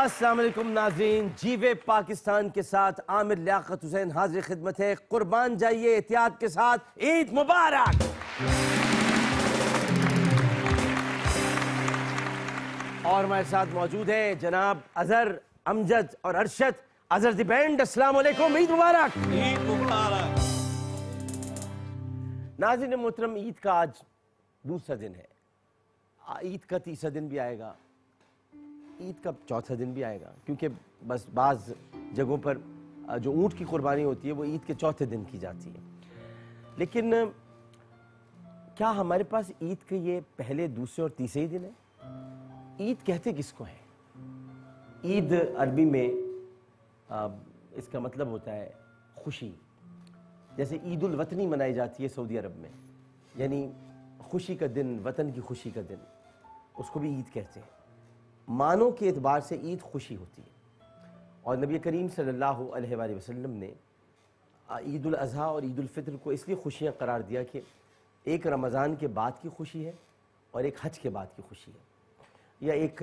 अस्सलाम वालेकुम नाज़रीन, जीवे पाकिस्तान के साथ आमिर लियाकत हुसैन हाजिर खिदमत है। कुर्बान जाइए एहतियात के साथ, ईद मुबारक। और हमारे साथ मौजूद हैं जनाब अजहर, अमजद और अरशद। अजहर द बैंड, अस्सलाम वालेकुम, ईद मुबारक। ईद मुबारक। नाज़रीन मोहतरम, ईद का आज दूसरा दिन है। ईद का तीसरा दिन भी आएगा, ईद का चौथा दिन भी आएगा, क्योंकि बस बाज़ जगहों पर जो ऊँट की कुर्बानी होती है वो ईद के चौथे दिन की जाती है। लेकिन क्या हमारे पास ईद के ये पहले, दूसरे और तीसरे ही दिन है? ईद कहते किसको है? ईद अरबी में इसका मतलब होता है खुशी। जैसे ईद उल वतनी मनाई जाती है सऊदी अरब में, यानी खुशी का दिन, वतन की खुशी का दिन, उसको भी ईद कहते हैं। मानों के एतबार से ईद खुशी होती है। और नबी करीम सल्लल्लाहु अलैहि वसल्लम ने ईद उल अज़हा और ईद उल फित्र को इसलिए खुशियाँ करार दिया कि एक रमज़ान के बाद की खुशी है और एक हज के बाद की खुशी है, या एक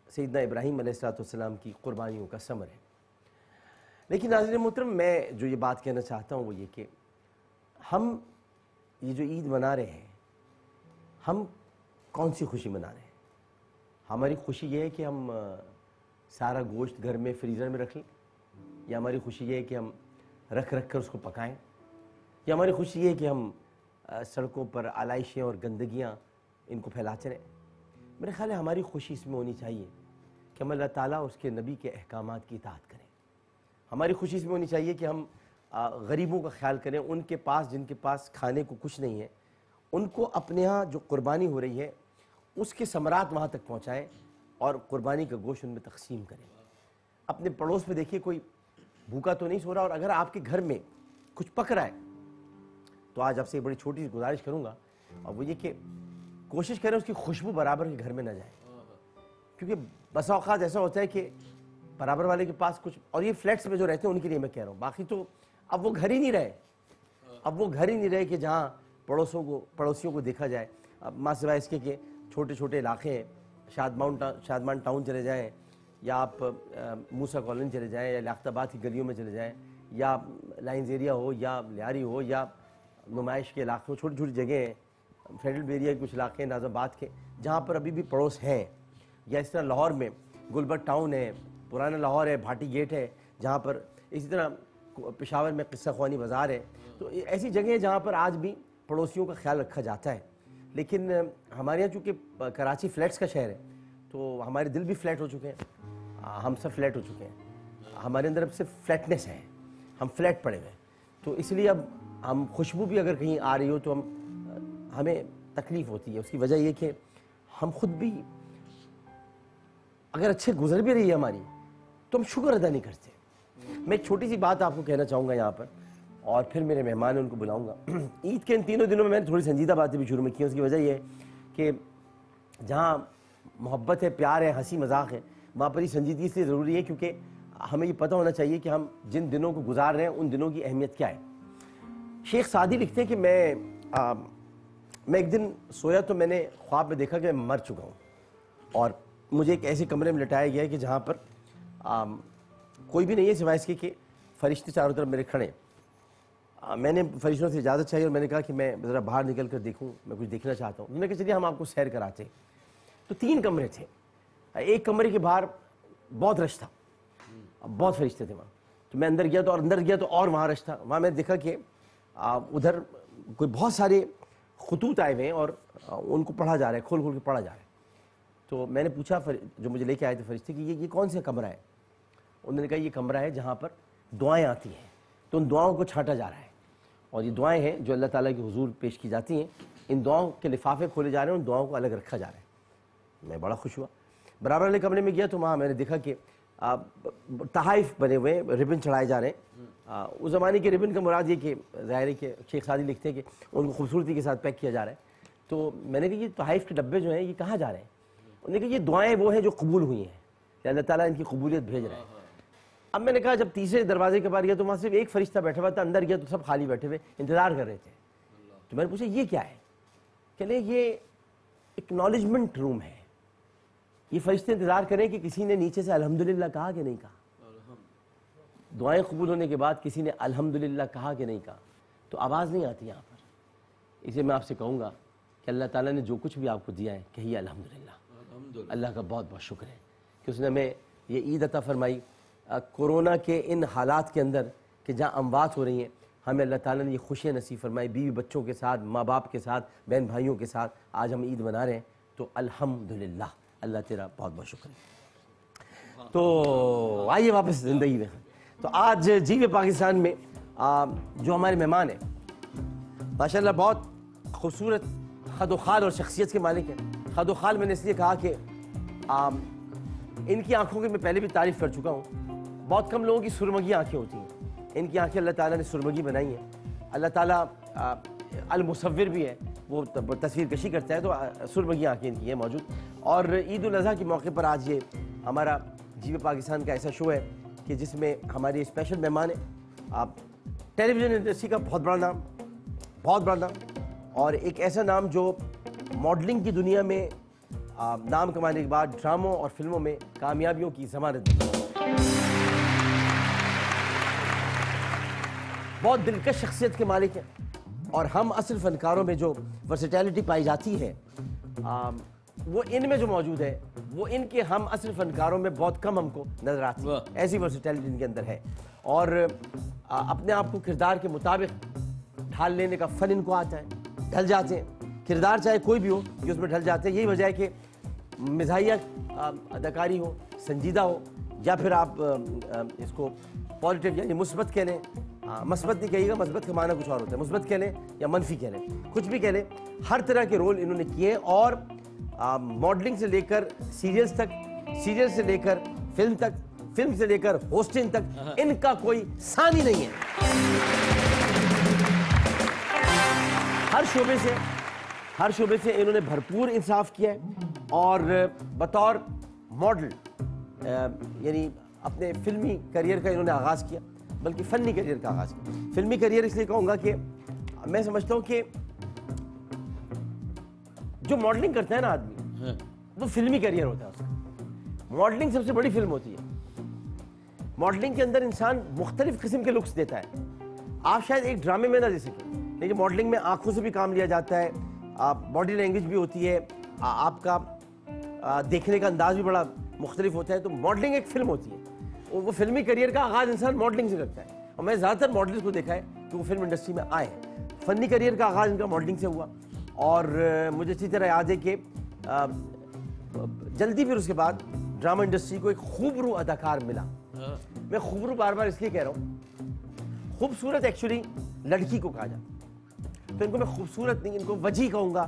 सैयदना इब्राहीम अलैहिस्सलाम की कुर्बानियों का समर है। लेकिन नाज़रीन मोहतरम, मैं जो ये बात कहना चाहता हूँ वो ये कि हम ये जो ईद मना रहे हैं, हम कौन सी खुशी मना रहे हैं? हमारी खुशी ये है कि हम सारा गोश्त घर में फ्रीज़र में रख लें, या हमारी खुशी ये है कि हम रख कर उसको पकाएं, या हमारी खुशी ये है कि हम सड़कों पर आलाइशें और गंदगियाँ इनको फैलाते रहें? मेरे ख्याल है हमारी खुशी इसमें होनी चाहिए कि हम अल्लाह ताला और उसके नबी के अहकामात की इताअत करें। हमारी खुशी इसमें होनी चाहिए कि हम गरीबों का ख्याल करें, उनके पास, जिनके पास खाने को कुछ नहीं है, उनको अपने यहाँ जो कुर्बानी हो रही है उसके समरात वहाँ तक पहुँचाएँ और कुर्बानी का गोश्त उनमें तकसीम करें। अपने पड़ोस में देखिए कोई भूखा तो नहीं सो रहा, और अगर आपके घर में कुछ पक रहा है तो आज आपसे एक बड़ी छोटी सी गुजारिश करूँगा, और वो ये कि कोशिश करें उसकी खुशबू बराबर के घर में ना जाए, क्योंकि बसा औक़ात ऐसा होता है कि बराबर वाले के पास कुछ, और ये फ्लैट्स में जो रहते हैं उनके लिए मैं कह रहा हूँ, बाकी तो अब वो घर ही नहीं रहे। अब वो घर ही नहीं रहे कि जहाँ पड़ोसियों को देखा जाए। अब माँ सिवाय इसके कि छोटे छोटे इलाके हैं, शादमान टाउन चले जाएँ, या आप मूसा कॉलोनी चले जाएँ, या लियाकताबाद की गलियों में चले जाएँ, या लाइन्स एरिया हो, या लियारी हो, या नुमाइश के इलाके हो, छोटी छोटी जगह हैं, फेडरल एरिया के कुछ इलाके हैं, नाज़ाबाद के, जहाँ पर अभी भी पड़ोस हैं। या इस तरह लाहौर में गुलबर्ग टाउन है, पुराना लाहौर है, भाटी गेट है, जहाँ पर इसी तरह पेशावर में किस्सा ख्वानी बाज़ार है। तो ऐसी जगह है जहाँ पर आज भी पड़ोसियों का ख्याल रखा जाता है। लेकिन हमारे यहाँ चूँकि कराची फ्लैट्स का शहर है, तो हमारे दिल भी फ्लैट हो चुके हैं, हम सब फ्लैट हो चुके हैं, हमारे अंदर अब सिर्फ फ्लैटनेस है, हम फ्लैट पड़े हुए हैं। तो इसलिए अब हम खुशबू भी अगर कहीं आ रही हो तो हमें तकलीफ़ होती है। उसकी वजह यह कि हम खुद भी अगर अच्छे गुजर भी रही है हमारी, तो हम शुक्र अदा नहीं करते। मैं एक छोटी सी बात आपको कहना चाहूँगा यहाँ पर, और फिर मेरे मेहमान हैं उनको बुलाऊँगा। ईद के इन तीनों दिनों में मैंने थोड़ी संजीदा बातें भी शुरू में की। उसकी वजह यह है कि जहाँ मोहब्बत है, प्यार है, हंसी मजाक है, वहाँ पर ही संजीदगी इसलिए ज़रूरी है क्योंकि हमें ये पता होना चाहिए कि हम जिन दिनों को गुजार रहे हैं उन दिनों की अहमियत क्या है। शेख सादी लिखते हैं कि मैं एक दिन सोया तो मैंने ख्वाब में देखा कि मैं मर चुका हूँ, और मुझे एक ऐसे कमरे में लिटाया गया है कि जहाँ पर कोई भी नहीं है सिवाय इसके कि फरिश्ते चारों तरफ मेरे खड़े। मैंने फरिश्तों से इजाज़त चाहिए और मैंने कहा कि मैं ज़रा बाहर निकल कर देखूँ, मैं कुछ देखना चाहता हूँ। उन्होंने कहा चलिए हम आपको सैर कराते। तो 3 कमरे थे, एक कमरे के बाहर बहुत रश था, बहुत फरिश्ते थे वहाँ। तो मैं अंदर गया तो और वहाँ रश था। वहाँ मैंने देखा कि उधर कोई बहुत सारे खतूत आए हुए हैं और उनको पढ़ा जा रहा है, खोल के पढ़ा जा रहा है। तो मैंने पूछा जो मुझे लेके आए थे फरिश्ते कि ये कौन सा कमरा है? उन्होंने कहा ये कमरा है जहाँ पर दुआएं आती हैं, तो उन दुआओं को छांटा जा रहा है, और ये दुआएं हैं जो अल्लाह ताला के हुजूर पेश की जाती हैं। इन दुआओं के लिफाफे खोले जा रहे हैं, उन दुआओं को अलग रखा जा रहा है। मैं बड़ा खुश हुआ। बराबर वाले कमरे में गया तो वहाँ मैंने देखा कि तहाइफ बने हुए, रिबन चढ़ाए जा रहे हैं। उस ज़माने के रिबन का मुराद ये कि ज़ाहिर है कि शेख सादी लिखते हैं कि उनको खूबसूरती के साथ पैक किया जा रहा है। तो मैंने कहा ये तहाइफ के डब्बे जो हैं ये कहाँ जा रहे हैं? उन्होंने कहा ये दुआएं वो हैं जो कबूल हुई हैं, अल्लाह ताला इनकी कबूलियत भेज रहा है। अब मैंने कहा जब तीसरे दरवाजे के बाहर गया तो वहाँ सिर्फ एक फरिश्ता बैठा हुआ था, अंदर गया तो सब खाली बैठे हुए इंतज़ार कर रहे थे। तो मैंने पूछा ये क्या है? कहले ये एक्नॉलेजमेंट रूम है, ये फरिश्ते इंतजार करें कि किसी ने नीचे से अल्हम्दुलिल्लाह कहा कि नहीं कहा, दुआएं कबूल होने के बाद किसी ने अल्हम्दुलिल्लाह कहा कि नहीं कहा, तो आवाज़ नहीं आती यहाँ पर। इसे मैं आपसे कहूँगा कि अल्लाह ताला ने जो कुछ भी आपको दिया है कहिए अल्हम्दुलिल्लाह। अल्लाह का बहुत बहुत शुक्र है कि उसने हमें ये ईद अता फरमाई कोरोना के इन हालात के अंदर कि जहाँ अमवात हो रही हैं, हमें अल्लाह ताला ने ये खुशियाँ नसीब फरमाई, बीवी बच्चों के साथ, माँ बाप के साथ, बहन भाइयों के साथ आज हम ईद मना रहे हैं। तो अल्हम्दुलिल्लाह, अल्लाह तेरा बहुत बहुत शुक्र है। तो आइए वापस ज़िंदगी में। तो आज जीवे पाकिस्तान में जो हमारे मेहमान हैं माशाल्लाह बहुत खूबसूरत खदोखाल और शख्सियत के मालिक हैं। खदोखाल मैंने इसलिए कहा कि इनकी आंखों की मैं पहले भी तारीफ़ कर चुका हूँ। बहुत कम लोगों की सुरमगी आंखें होती हैं, इनकी आंखें अल्लाह ताला ने सुरमगी बनाई हैं। अल्लाह ताला अल मुसव्विर भी है, वो तस्वीर कशी करता है, तो सुरमगी आंखें इनकी हैं मौजूद। और ईद उल अज़हा के मौके पर आज ये हमारा जीवे पाकिस्तान का ऐसा शो है कि जिसमें हमारे स्पेशल मेहमान हैं, आप टेलीविज़न इंडस्ट्री का बहुत बड़ा नाम, बहुत बड़ा नाम, और एक ऐसा नाम जो मॉडलिंग की दुनिया में नाम कमाने के बाद ड्रामों और फिल्मों में कामयाबियों की ज़मानत दी। बहुत दिलकश शख्सियत के मालिक हैं और हम असल फनकारों में जो वर्सेटैलिटी पाई जाती है वो इनमें जो मौजूद है वो इनके हम असल फनकारों में बहुत कम हमको नजर आती है। ऐसी वर्सेटैलिटी इनके अंदर है और अपने आप को किरदार के मुताबिक ढाल लेने का फ़न इनको आता है, ढल जाते हैं। किरदार चाहे कोई भी हो कि उसमें ढल जाते हैं। यही वजह है कि मिजाहिया अदाकारी हो, संजीदा हो, या फिर आप इसको पॉजिटिव यानी मुस्बत कह लें, मस्बत नहीं कहिएगा, मस्बत का माना कुछ और होता है, मुस्बत कह लें या मनफी कह लें, कुछ भी कह लें, हर तरह के रोल इन्होंने किए और मॉडलिंग से लेकर सीरियल्स तक, सीरियल से लेकर फिल्म तक, फिल्म से लेकर होस्टिंग तक इनका कोई सानी नहीं है। हर शोबे से इन्होंने भरपूर इंसाफ किया है और बतौर मॉडल यानी अपने फिल्मी करियर का इन्होंने आगाज़ किया, बल्कि फ़नी करियर का आगाज़ किया। फिल्मी करियर इसलिए कहूँगा कि मैं समझता हूँ कि जो मॉडलिंग करता है ना आदमी, वो फिल्मी करियर होता है उसका। मॉडलिंग सबसे बड़ी फिल्म होती है। मॉडलिंग के अंदर इंसान मुख्तलिफ किस्म के लुक्स देता है। आप शायद एक ड्रामे में ना दे सकें, लेकिन मॉडलिंग में आंखों से भी काम लिया जाता है, बॉडी लैंग्वेज भी होती है, आपका देखने का अंदाज भी बड़ा मुख्तलिफ होता है। तो मॉडलिंग एक फिल्म होती है, वो फिल्मी करियर का आगाज़ इंसान मॉडलिंग से करता है। और मैं ज़्यादातर मॉडल्स को देखा है कि वो फिल्म इंडस्ट्री में आए हैं। फ़नी करियर का आगाज़ इनका मॉडलिंग से हुआ और मुझे अच्छी तरह याद है कि जल्दी फिर उसके बाद ड्रामा इंडस्ट्री को एक खूबरू अदाकार मिला। मैं खूबरू बार बार इसलिए कह रहा हूँ, खूबसूरत एक्चुअली लड़की को कहा जाता है, तो इनको मैं खूबसूरत नहीं, इनको वजी कहूँगा,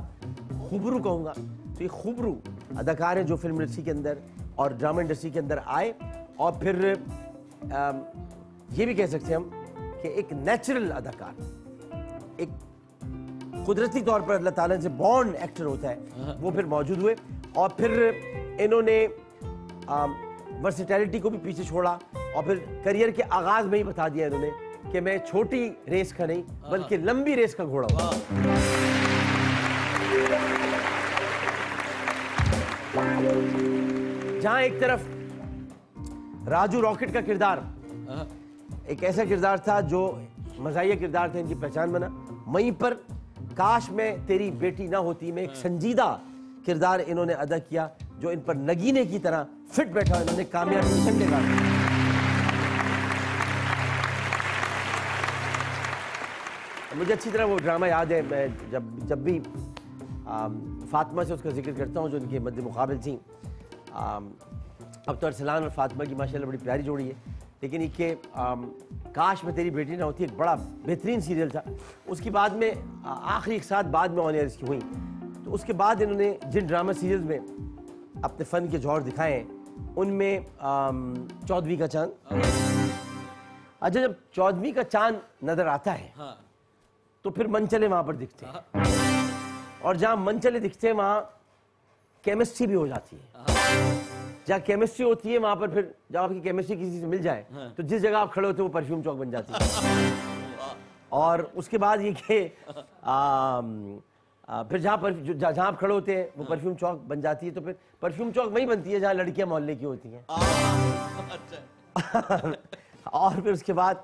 खूबरू कहूँगा। तो ये खूबरू अदाकार हैं जो फिल्म इंडस्ट्री के अंदर और ड्रामा इंडस्ट्री के अंदर आए और फिर ये भी कह सकते हैं हम कि एक नेचुरल अदाकार, एक कुदरती तौर पर अल्लाह ताला से बॉर्न एक्टर होता है, वो फिर मौजूद हुए और फिर इन्होंने वर्सेटैलिटी को भी पीछे छोड़ा और फिर करियर के आगाज़ में ही बता दिया इन्होंने कि मैं छोटी रेस का नहीं बल्कि लंबी रेस का घोड़ा हूँ। जहां एक तरफ राजू रॉकेट का किरदार एक ऐसा किरदार था जो मज़ाहिया किरदार था, इनकी पहचान बना, वहीं पर काश में तेरी बेटी ना होती में एक संजीदा किरदार इन्होंने अदा किया जो इन पर नगीने की तरह फिट बैठा। इन्होंने कामयाबी झंडे गाड़े। मुझे अच्छी तरह वो ड्रामा याद है, मैं जब भी फातिमा से उसका जिक्र करता हूँ जो इनके मध्य मुकाबिल थी। अब तो अरसलान और फातिमा की माशाल्लाह बड़ी प्यारी जोड़ी है, लेकिन इनके काश में तेरी बेटी ना होती एक बड़ा बेहतरीन सीरियल था। उसके बाद में आखिरी एक साथ बाद में ऑन एयर इसकी हुई, तो उसके बाद इन्होंने जिन ड्रामा सीरियल्स में अपने फ़न के जौहर दिखाए हैं उनमें चौदहवीं का चांद। अच्छा, जब चौदहवीं का चांद नज़र आता है तो फिर मनचले वहाँ पर दिखते हैं और जहाँ मनचले दिखते हैं वहाँ केमिस्ट्री भी हो जाती है। जहाँ केमिस्ट्री होती है वहाँ पर फिर जब आपकी केमिस्ट्री किसी से मिल जाए तो जिस जगह आप खड़े होते हैं वो परफ्यूम चौक बन जाती है। और उसके बाद ये कि फिर जहाँ आप खड़े होते हैं वो परफ्यूम चौक बन जाती है, तो फिर परफ्यूम चौक वही बनती है जहाँ लड़कियाँ मोहल्ले की होती हैं। और फिर उसके बाद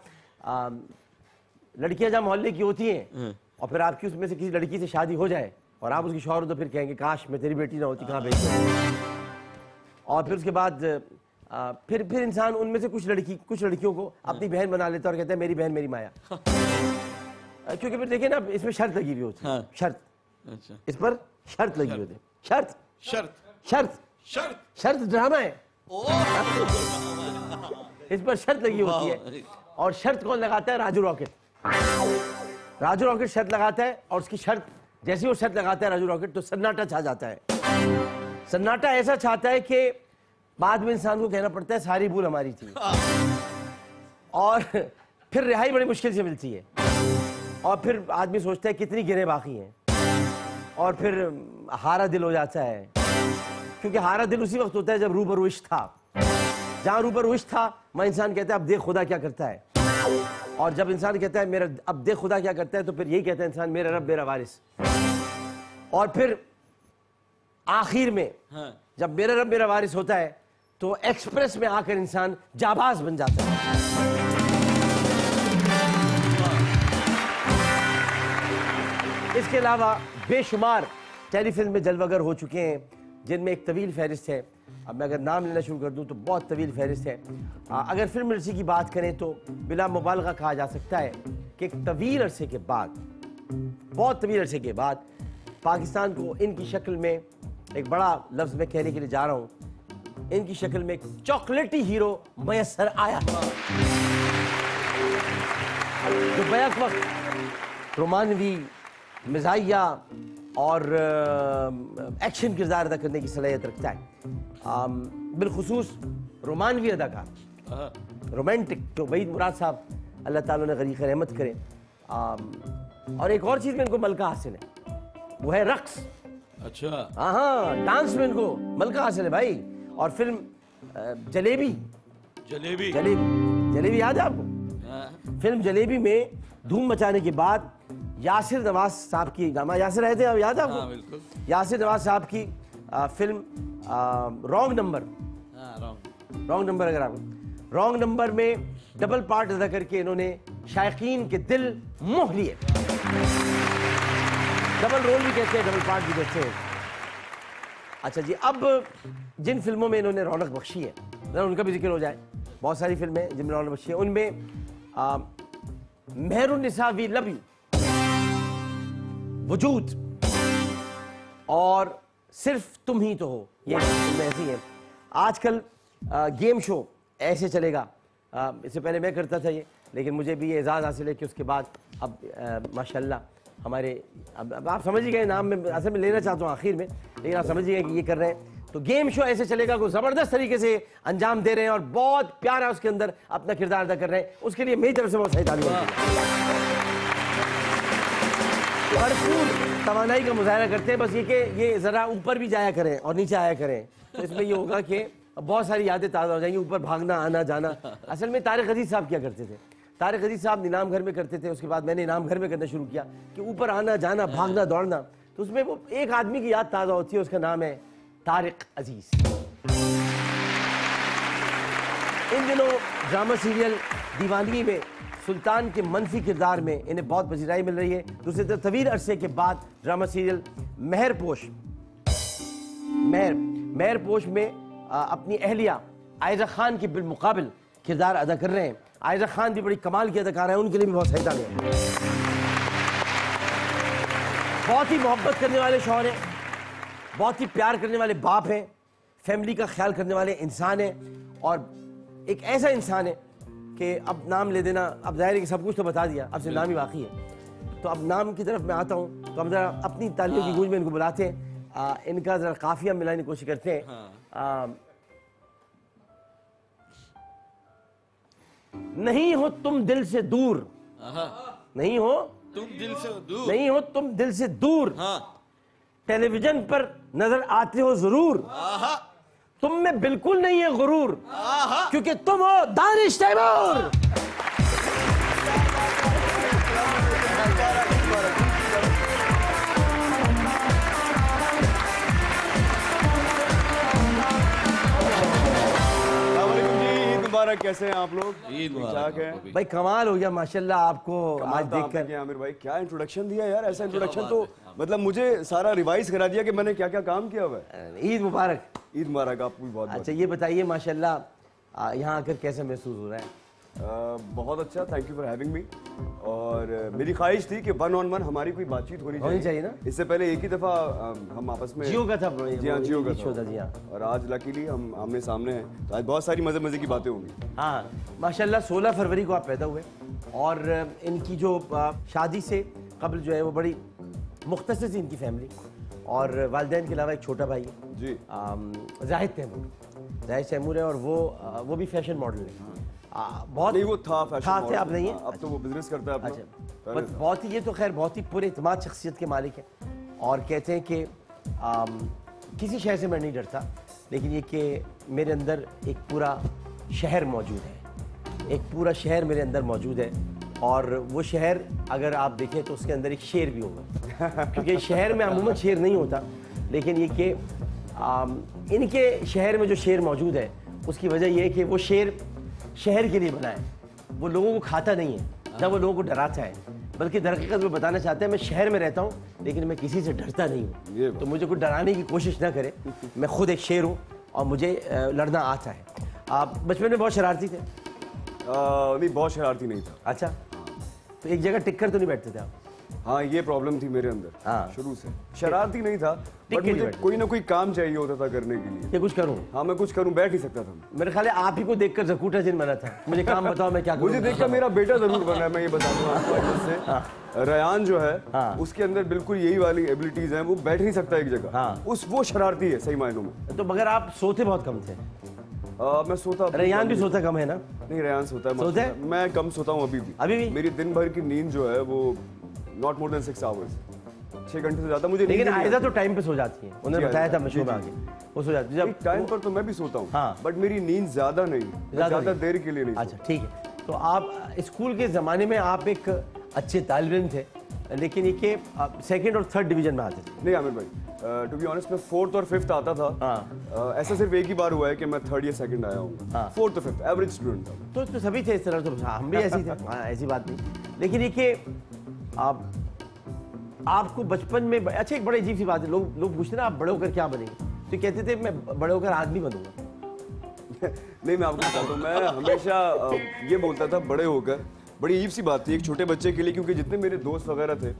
लड़कियाँ जहाँ मोहल्ले की होती हैं और फिर आपकी उसमें से किसी लड़की से शादी हो जाए और आप उसकी शौहर हो, तो फिर कहेंगे काश मैं तेरी बेटी ना होती, कहाँ भेज दे। और फिर उसके बाद फिर इंसान उनमें से कुछ लड़कियों को अपनी बहन बना लेता है और कहता है मेरी बहन मेरी माया। क्योंकि फिर देखिए ना, इसमें शर्त लगी हुई होती है। शर्त, अच्छा, इस पर शर्त लगी होती है। शर्त शर्त शर्त शर्त शर्त ड्रामा है, इस पर शर्त लगी होती है। और शर्त कौन लगाता है? राजू रॉकेट। राजू रॉकेट शर्त लगाता है और उसकी शर्त, जैसे वो शर्त लगाता है राजू रॉकेट, तो सन्नाटा छा जाता है। सन्नाटा ऐसा छाता है कि बाद में इंसान को कहना पड़ता है सारी भूल हमारी थी। और फिर रिहाई बड़ी मुश्किल से मिलती है और फिर आदमी सोचता है कितनी गिरें बाकी हैं, और फिर हारा दिल हो जाता है। क्योंकि हारा दिल उसी वक्त होता है जब रूबरू इश्क था। जहाँ रूबरू इश्क था वहाँ इंसान कहता है अब देख खुदा क्या करता है। और जब इंसान कहता है मेरा अब देख खुदा क्या करता है, तो फिर यही कहता है इंसान मेरा रब मेरा वारिस। और फिर आखिर में जब मेरा रब मेरा वारिस होता है तो एक्सप्रेस में आकर इंसान जाबाज बन जाता है। इसके अलावा बेशुमार टेलीफिल्म में जलवागर हो चुके हैं, जिनमें एक तवील फहरिस्त है। अब मैं अगर नाम लेना शुरू कर दूं तो बहुत तवील फहरिस्त है। अगर फिल्म इंडस्ट्री की बात करें तो बिला मुबालगा कहा जा सकता है कि एक तवील अरसे के बाद, बहुत तवील अरसे के बाद, पाकिस्तान को इनकी शक्ल में, एक बड़ा लफ्ज़ मैं कहने के लिए जा रहा हूँ, इनकी शक्ल में एक चॉकलेटी हीरो मैसर आया, जो बैक वक्त रोमानवी, मिजाहिया और एक्शन किरदार अदा करने की सलाहियत रखता है। बिलखुसूस रोमानवी अदाकार, रोमांटिक, जो वहीद मुराद साहब अल्लाह ताला ने गरीक़ रहमत करे। और एक और चीज़ में इनको मलका हासिल है, वो है रक्स। अच्छा, हाँ, डांस में इनको मलका हासिल है भाई। और फिल्म जलेबी, जलेबी जलेबी जलेबी याद है आपको? फिल्म जलेबी में धूम मचाने के बाद यासिर नवाज साहब की, यासिर रहे थे, याद है आपको? यासिर नवाज साहब की film wrong number, wrong number, अगर आपको रॉन्ग नंबर में डबल पार्ट अदा करके इन्होंने शायकीन के दिल मोह लिए। डबल रोल भी कहते हैं, डबल पार्ट भी कहते हैं। अच्छा जी, अब जिन फिल्मों में इन्होंने रौनक बख्शी है, उनका भी जिक्र हो जाए। बहुत सारी फिल्में जिनमें रौनक बख्शी है, उनमें मेहरुन्निसा वी लव यू, वजूद और सिर्फ तुम ही तो हो, ये फिल्में ऐसी हैं। आजकल गेम शो ऐसे चलेगा, इससे पहले मैं करता था ये, लेकिन मुझे भी ये एजाज़ हासिल है कि उसके बाद अब माशाल्लाह हमारे, अब आप समझ ही गए, नाम में असल में लेना चाहता हूँ आखिर में, लेकिन आप समझ ही गए कि ये कर रहे हैं। तो गेम शो ऐसे चलेगा, को ज़बरदस्त तरीके से अंजाम दे रहे हैं और बहुत प्यारा उसके अंदर अपना किरदार अदा कर रहे हैं। उसके लिए मेरी तरफ से बहुत सही तालीम है। भरपूर तवानाई का मुजाहरा करते हैं, बस ये कि ये ज़रा ऊपर भी जाया करें और नीचे आया करें, तो इसमें ये होगा कि बहुत सारी यादें ताज़ा हो जाएंगी। ऊपर भागना आना जाना, असल में तारिक अजीज साहब क्या करते थे, तारिक अजीज साहब इनाम घर में करते थे, उसके बाद मैंने इनाम घर में करना शुरू किया कि ऊपर आना जाना भागना दौड़ना, तो उसमें वो एक आदमी की याद ताज़ा होती है, उसका नाम है तारिक अजीज। इन दिनों ड्रामा सीरियल दीवानगी में सुल्तान के मनफी किरदार में इन्हें बहुत पजीराई मिल रही है। दूसरी तरफ तवील अरसे के बाद ड्रामा सीरियल मेहरपोश में अपनी अहलिया आयजा खान के बिलमुकाबिल किरदार अदा कर रहे हैं। आयजा खान भी बड़ी कमाल की अदाकार है, उनके लिए भी बहुत सही तालीम है। बहुत ही मोहब्बत करने वाले शौहर हैं, बहुत ही प्यार करने वाले बाप हैं, फैमिली का ख्याल करने वाले इंसान हैं, और एक ऐसा इंसान है कि अब नाम ले देना, अब जाहिर है कि सब कुछ तो बता दिया, अब से नाम ही बाकी है। तो अब नाम की तरफ मैं आता हूँ, तो हम ज़रा अपनी तालियों की गूंज में इनको बुलाते हैं, इनका ज़रा काफिया मिलाने की कोशिश करते हैं। नहीं हो तुम दिल से दूर, नहीं हो तुम दिल से दूर, नहीं हो तुम दिल से दूर, टेलीविजन पर नजर आते हो जरूर, तुम में बिल्कुल नहीं है गुरूर, क्योंकि तुम हो दानिश तैमूर। मुबारक, कैसे हैं आप लोग? ईद मुबारक है भाई, कमाल हो गया माशाल्लाह आपको आज देखकर। आमिर भाई क्या इंट्रोडक्शन दिया यार, ऐसा इंट्रोडक्शन तो मतलब मुझे सारा रिवाइज करा दिया कि मैंने क्या क्या काम किया हुआ है। ईद मुबारक। ईद मुबारक आपको भी बहुत। अच्छा ये बताइए माशाल्लाह यहाँ आकर कैसा महसूस हो रहा है? बहुत अच्छा, thank you for having me. और मेरी ख्वाहिश थी कि 1 on 1 हमारी कोई बातचीत होनी चाहिए ना। इससे पहले एक ही दफा हम आपस में जियो का था। जी हाँ, जियो का था जी हाँ। और आज लकीली हम आमने सामने हैं, तो आज बहुत सारी मजे की बातें होंगी। हाँ माशाल्लाह 16 फरवरी को आप पैदा हुए और इनकी जो शादी से कबल जो है वो बड़ी मुख्तसर थी इनकी फैमिली, और वालिदैन के अलावा एक छोटा भाई है जी, जाहिद तैमूर है, और वो भी फैशन मॉडल है। बहुत नहीं वो था फैशन मॉडल, आप नहीं है अब तो वो बिजनेस करता है अपना। अच्छा, बहुत ही, ये तो खैर बहुत ही पूरे इत्मीनान शख्सियत के मालिक है, और कहते हैं कि किसी शहर से मैं नहीं डरता, लेकिन ये कि मेरे अंदर एक पूरा शहर मौजूद है, एक पूरा शहर मेरे अंदर मौजूद है, और वो शहर अगर आप देखें तो उसके अंदर एक शेर भी होगा क्योंकि शहर में अमूमन शेर नहीं होता, लेकिन ये कि इनके शहर में जो शेर मौजूद है उसकी वजह यह है कि वो शेर शहर के लिए बना है, वो लोगों को खाता नहीं है, जब वो लोगों को डराता है, बल्कि दरअसल वो बताना चाहते हैं मैं शहर में रहता हूँ लेकिन मैं किसी से डरता नहीं हूँ, तो मुझे कोई डराने की कोशिश ना करे, मैं खुद एक शेर हूँ और मुझे लड़ना आता है। आप बचपन में बहुत शरारती थे? नहीं बहुत शरारती नहीं था। अच्छा, तो एक जगह टिक कर तो नहीं बैठते थे आप? हाँ ये प्रॉब्लम थी मेरे अंदर। हाँ। शुरू से शरारती नहीं था, बट मुझे कोई ना कोई काम चाहिए होता था करने के लिए। ये कुछ करूँ? हाँ मैं कुछ करूँ, बैठ ही सकता था। मेरे ख्याल है आप ही को देखकर जकूटा जिन बना था, मुझे काम बताओ मैं क्या करूँ। मुझे देखकर मेरा बेटा जरूर बना है, मैं ये बता दूँ आपको। रयान जो है उसके अंदर बिल्कुल यही वाली एबिलिटीज हैं, वो बैठ नहीं सकता एक जगह, वो शरारती है सही मायनों में। तो मगर आप सोते बहुत कम थे? मैं सोता, रेयान भी सोता कम है ना? नहीं रेयान सोता है, मैं कम सोता हूँ अभी भी। मेरी दिन भर की नींद जो है वो नॉट मोर देन 6 आवर्स, 6 घंटे से ज्यादा मुझे। लेकिन आयदा तो टाइम पे सो जाती है, उन्होंने बताया था मशहूर आगे, वो सो जाती है जब टाइम पर। तो मैं भी सोता हूँ, बट मेरी नींद ज्यादा नहीं, ज्यादा देर के लिए नहीं। अच्छा ठीक है, तो आप स्कूल के ज़माने में आप एक अच्छे तालिब इल्म थे, लेकिन ये कि सेकंड और थर्ड डिवीजन में आते थे? नहीं आमिर भाई, टू बी ऑनेस्ट मैं 4th और 5th आता था। ऐसा सिर्फ एक ही बार हुआ है कि मैं 3rd या 2nd आया हूँ। 4th और 5th एवरेज स्टूडेंट था। तो सभी थे इस तरह, तो हम भी ऐसे ही थे, ऐसी बात नहीं। लेकिन ये कि आपको बचपन में, अच्छा एक बड़ी अजीब सी बात है, लोग पूछते ना आप बड़े होकर क्या बनेंगे, तो कहते थे मैं बड़े होकर आदमी बनूंगा। नहीं मैं आपको बताता हूँ, मैं हमेशा ये बोलता था बड़े होकर, बड़ी अजीब सी बात थी एक छोटे बच्चे के लिए, क्योंकि जितने मेरे दोस्त वगैरह थे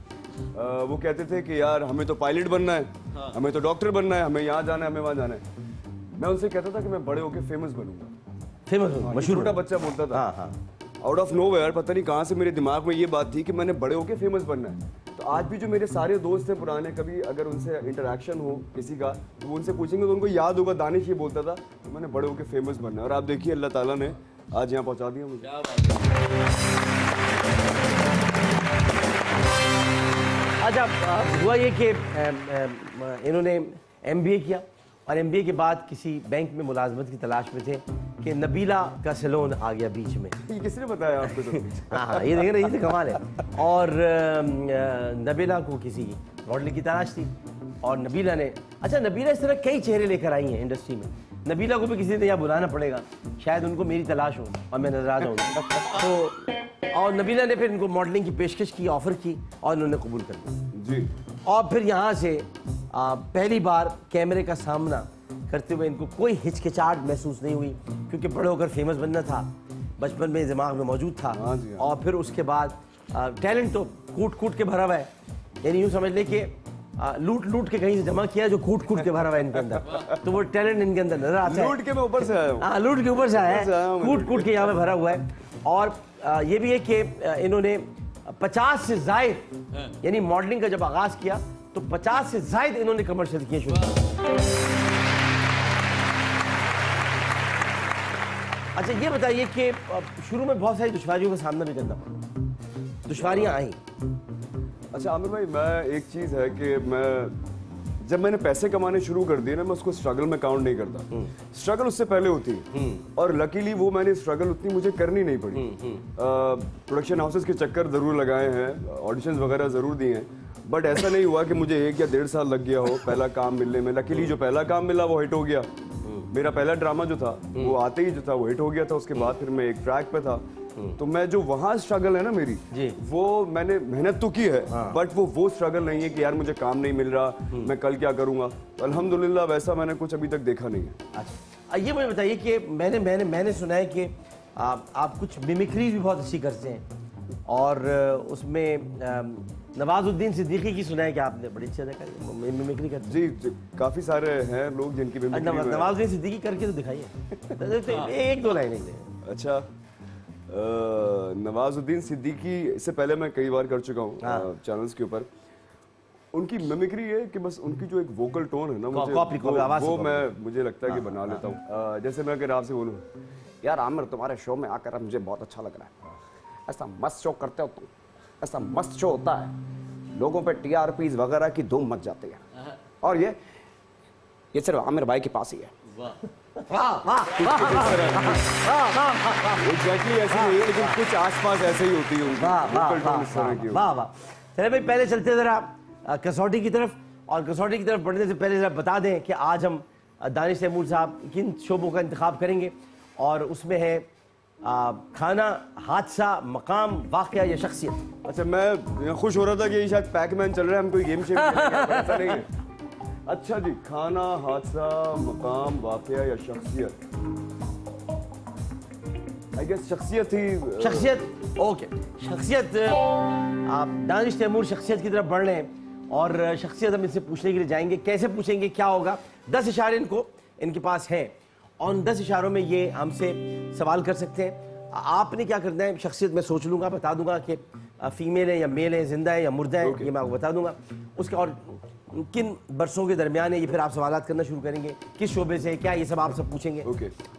वो कहते थे कि यार हमें तो पायलट बनना है, हमें तो डॉक्टर बनना है, हमें यहाँ जाना है, हमें वहाँ जाना है। मैं उनसे कहता था कि मैं बड़े होकर फेमस बनूंगा। फेमस मशहूर? छोटा बच्चा बोलता था। आउट ऑफ नोवेयर पता नहीं कहाँ से मेरे दिमाग में ये बात थी कि मैंने बड़े होकर फेमस बनना है। तो आज भी जो मेरे सारे दोस्त हैं पुराने, कभी अगर उनसे इंटरेक्शन हो किसी का तो वो उनसे पूछेंगे तो उनको याद होगा दानिश ये बोलता था तो मैंने बड़े होकर फेमस बनना है। और आप देखिए अल्लाह ताला ने आज यहाँ पहुँचा दिया मुझे। अच्छा हुआ ये कि इन्होंने MBA किया, और MBA के बाद किसी बैंक में मुलाजमत की तलाश में थे कि नबीला का सैलून आ गया बीच में। ये किसने बताया आपको? हाँ ये देख रहे थे, कमाल है। और नबीला को किसी मॉडल की तलाश थी, और नबीला ने, अच्छा नबीला इस तरह कई चेहरे लेकर आई हैं इंडस्ट्री में, नबीला को भी किसी ने यहाँ बुलाना पड़ेगा, शायद उनको मेरी तलाश हो और मैं नजर आ जाऊँ। तो और नबीला ने फिर इनको मॉडलिंग की पेशकश की, ऑफर की, और इन्होंने कबूल कर लिया जी। और फिर यहाँ से पहली बार कैमरे का सामना करते हुए इनको कोई हिचकिचाहट महसूस नहीं हुई, क्योंकि बड़े होकर फेमस बनना था, बचपन में दिमाग में मौजूद था। और फिर उसके बाद टैलेंट तो कूट कूट के भरा हुआ है, यानी यूँ समझ ले कि लूट लूट के कहीं से जमा किया जो कूट कूट के भरा हुआ है इनके अंदर, तो वो टैलेंट इनके अंदर नजर आता है। लूट के मैं ऊपर से आया हूँ। हाँ लूट के ऊपर से आया है, कूट कूट के यहाँ पे भरा हुआ है। और ये भी है कि इन्होंने 50 से ज़ायद, यानी मॉडलिंग का जब आगाज किया तो 50 से ज़ायद इन्होंने कमर्शियल किए शुरू किए। अच्छा ये बताइए कि शुरू में बहुत सारी दुश्वारियों का सामना भी करना पड़ा, दुश्वारियां आई? अच्छा आमिर भाई, मैं एक चीज़ है कि जब मैंने पैसे कमाने शुरू कर दिए ना, मैं उसको स्ट्रगल में काउंट नहीं करता। स्ट्रगल उससे पहले होती है, और लकीली वो मैंने स्ट्रगल उतनी मुझे करनी नहीं पड़ी। प्रोडक्शन हाउसेस के चक्कर जरूर लगाए हैं, ऑडिशंस वगैरह जरूर दिए हैं, बट ऐसा नहीं हुआ कि मुझे 1 या 1.5 साल लग गया हो पहला काम मिलने में। लकीली जो पहला काम मिला वो हिट हो गया, मेरा पहला ड्रामा जो था वो आते ही जो था वो हिट हो गया था, उसके बाद फिर मैं एक ट्रैक पे था। तो मैं जो वहाँ स्ट्रगल है ना मेरी, वो मैंने मेहनत तो की है, बट वो स्ट्रगल नहीं है कि यार मुझे काम नहीं मिल रहा, मैं कल क्या करूंगा। तो अल्हम्दुलिल्लाह वैसा मैंने कुछ अभी तक देखा नहीं है। अच्छा, ये मुझे बताइए कि मैंने सुना है कि आप कुछ मिमिक्री भी बहुत अच्छी करते हैं, और उसमें नवाजुद्दीन सिद्दीकी की सुना है कि आपने बड़ी अच्छी मिमिक्री करते हैं। जी, काफी सारे हैं लोग जिनकी मिमिक्री नवाजुद्दीन सिद्दीकी करके तो दिखाइए एक दो लाइनें। अच्छा, नवाजुद्दीन सिद्दीकी इससे पहले मैं कई बार कर चुका हूँ चैनल्स के ऊपर। उनकी मिमिक्री है कि बस उनकी जो एक वोकल टोन है ना, मुझे लगता है कि बना लेता हूँ। जैसे मैं अगर आपसे बोलूँ, यार आमिर तुम्हारे शो में आकर मुझे बहुत अच्छा लग रहा है, ऐसा मस्त शो करते हो तुम, ऐसा मस्त शो होता है, लोगों पे TRPs वगैरह की धूम मच जाती है, और ये सिर्फ आमिर भाई के पास ही है। एग्जैक्टली ऐसी नहीं है, लेकिन कुछ आसपास ऐसे ही होती है। वाह वाह। चले भाई, पहले चलते जरा कसौटी की तरफ, और कसौटी की तरफ बढ़ने से पहले जरा बता दें कि आज हम दानिश तैमूर साहब किन शोबों का इंतखाब करेंगे, और उसमें है खाना, हादसा, मकाम, वाकया या शख्सियत। अच्छा, मैं खुश हो रहा था कि ये शायद पैकमैन चल रहा है, हम कोई गेम शेम ऐसा नहीं है। अच्छा जी, खाना, हादसा, मकाम, वाकया या शख्सियत। आई गेस शख्सियत ही। शख्सियत, ओके। शख्सियत, आप दानिश तैमूर शख्सियत की तरफ बढ़ रहे हैं, और शख्सियत हम इनसे पूछने के लिए जाएंगे। कैसे पूछेंगे, क्या होगा? 10 इशारे इनके पास हैं, और 10 इशारों में ये हमसे सवाल कर सकते हैं। आपने क्या करना है, शख्सियत मैं सोच लूँगा, बता दूंगा कि फीमेल है या मेल है, जिंदा है या मुर्दा है, ये मैं आपको बता दूंगा। उसके और किन बरसों के दरमियान है, ये फिर आप सवाल करना शुरू करेंगे, किस शोबे से, क्या, ये सब आप सब पूछेंगे।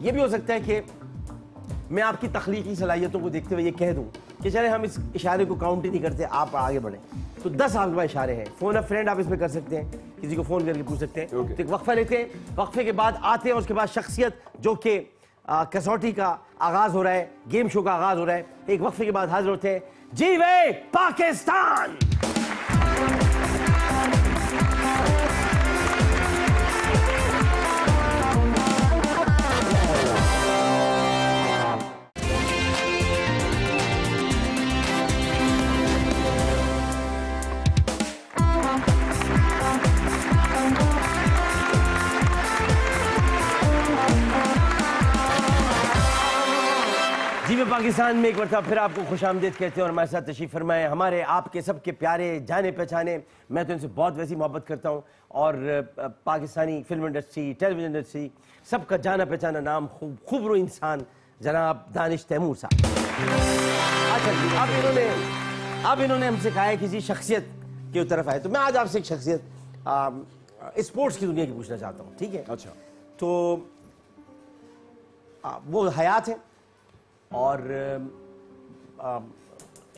ये भी हो सकता है कि मैं आपकी तख्लीकी सलाहियतों को देखते हुए ये कह दूं कि चले हम इस इशारे को काउंट ही नहीं करते, आप आगे बढ़ें। तो 10 आपके पास इशारे हैं। फोन अ फ्रेंड आप इसमें कर सकते हैं, किसी को फोन करके पूछ सकते हैं। तो एक वक्फा लेते हैं, वक्फे के बाद आते हैं, उसके बाद शख्सियत, जो कि कसौटी का आगाज हो रहा है, गेम शो का आगाज हो रहा है। एक वक्फे के बाद हाजिर होते हैं। जी वे पाकिस्तान। पाकिस्तान में एक बार फिर आपको खुशामदीद कहते हैं, और हमारे साथ तशरीफ फरमाए हमारे आपके सबके प्यारे जाने पहचाने, मैं तो इनसे बहुत वैसी मोहब्बत करता हूँ, और Pakistani film industry, television industry, सबका जाना पहचाना नाम, खूबरू इंसान जनाब दानिश तैमूर साहब। अच्छा जी, अब इन्होंने हमसे कहा है किसी शख्सियत की तरफ आए, तो मैं आज आपसे एक शख्सियत स्पोर्ट्स की दुनिया की पूछना चाहता हूँ, ठीक है? अच्छा, तो वो हयात है, और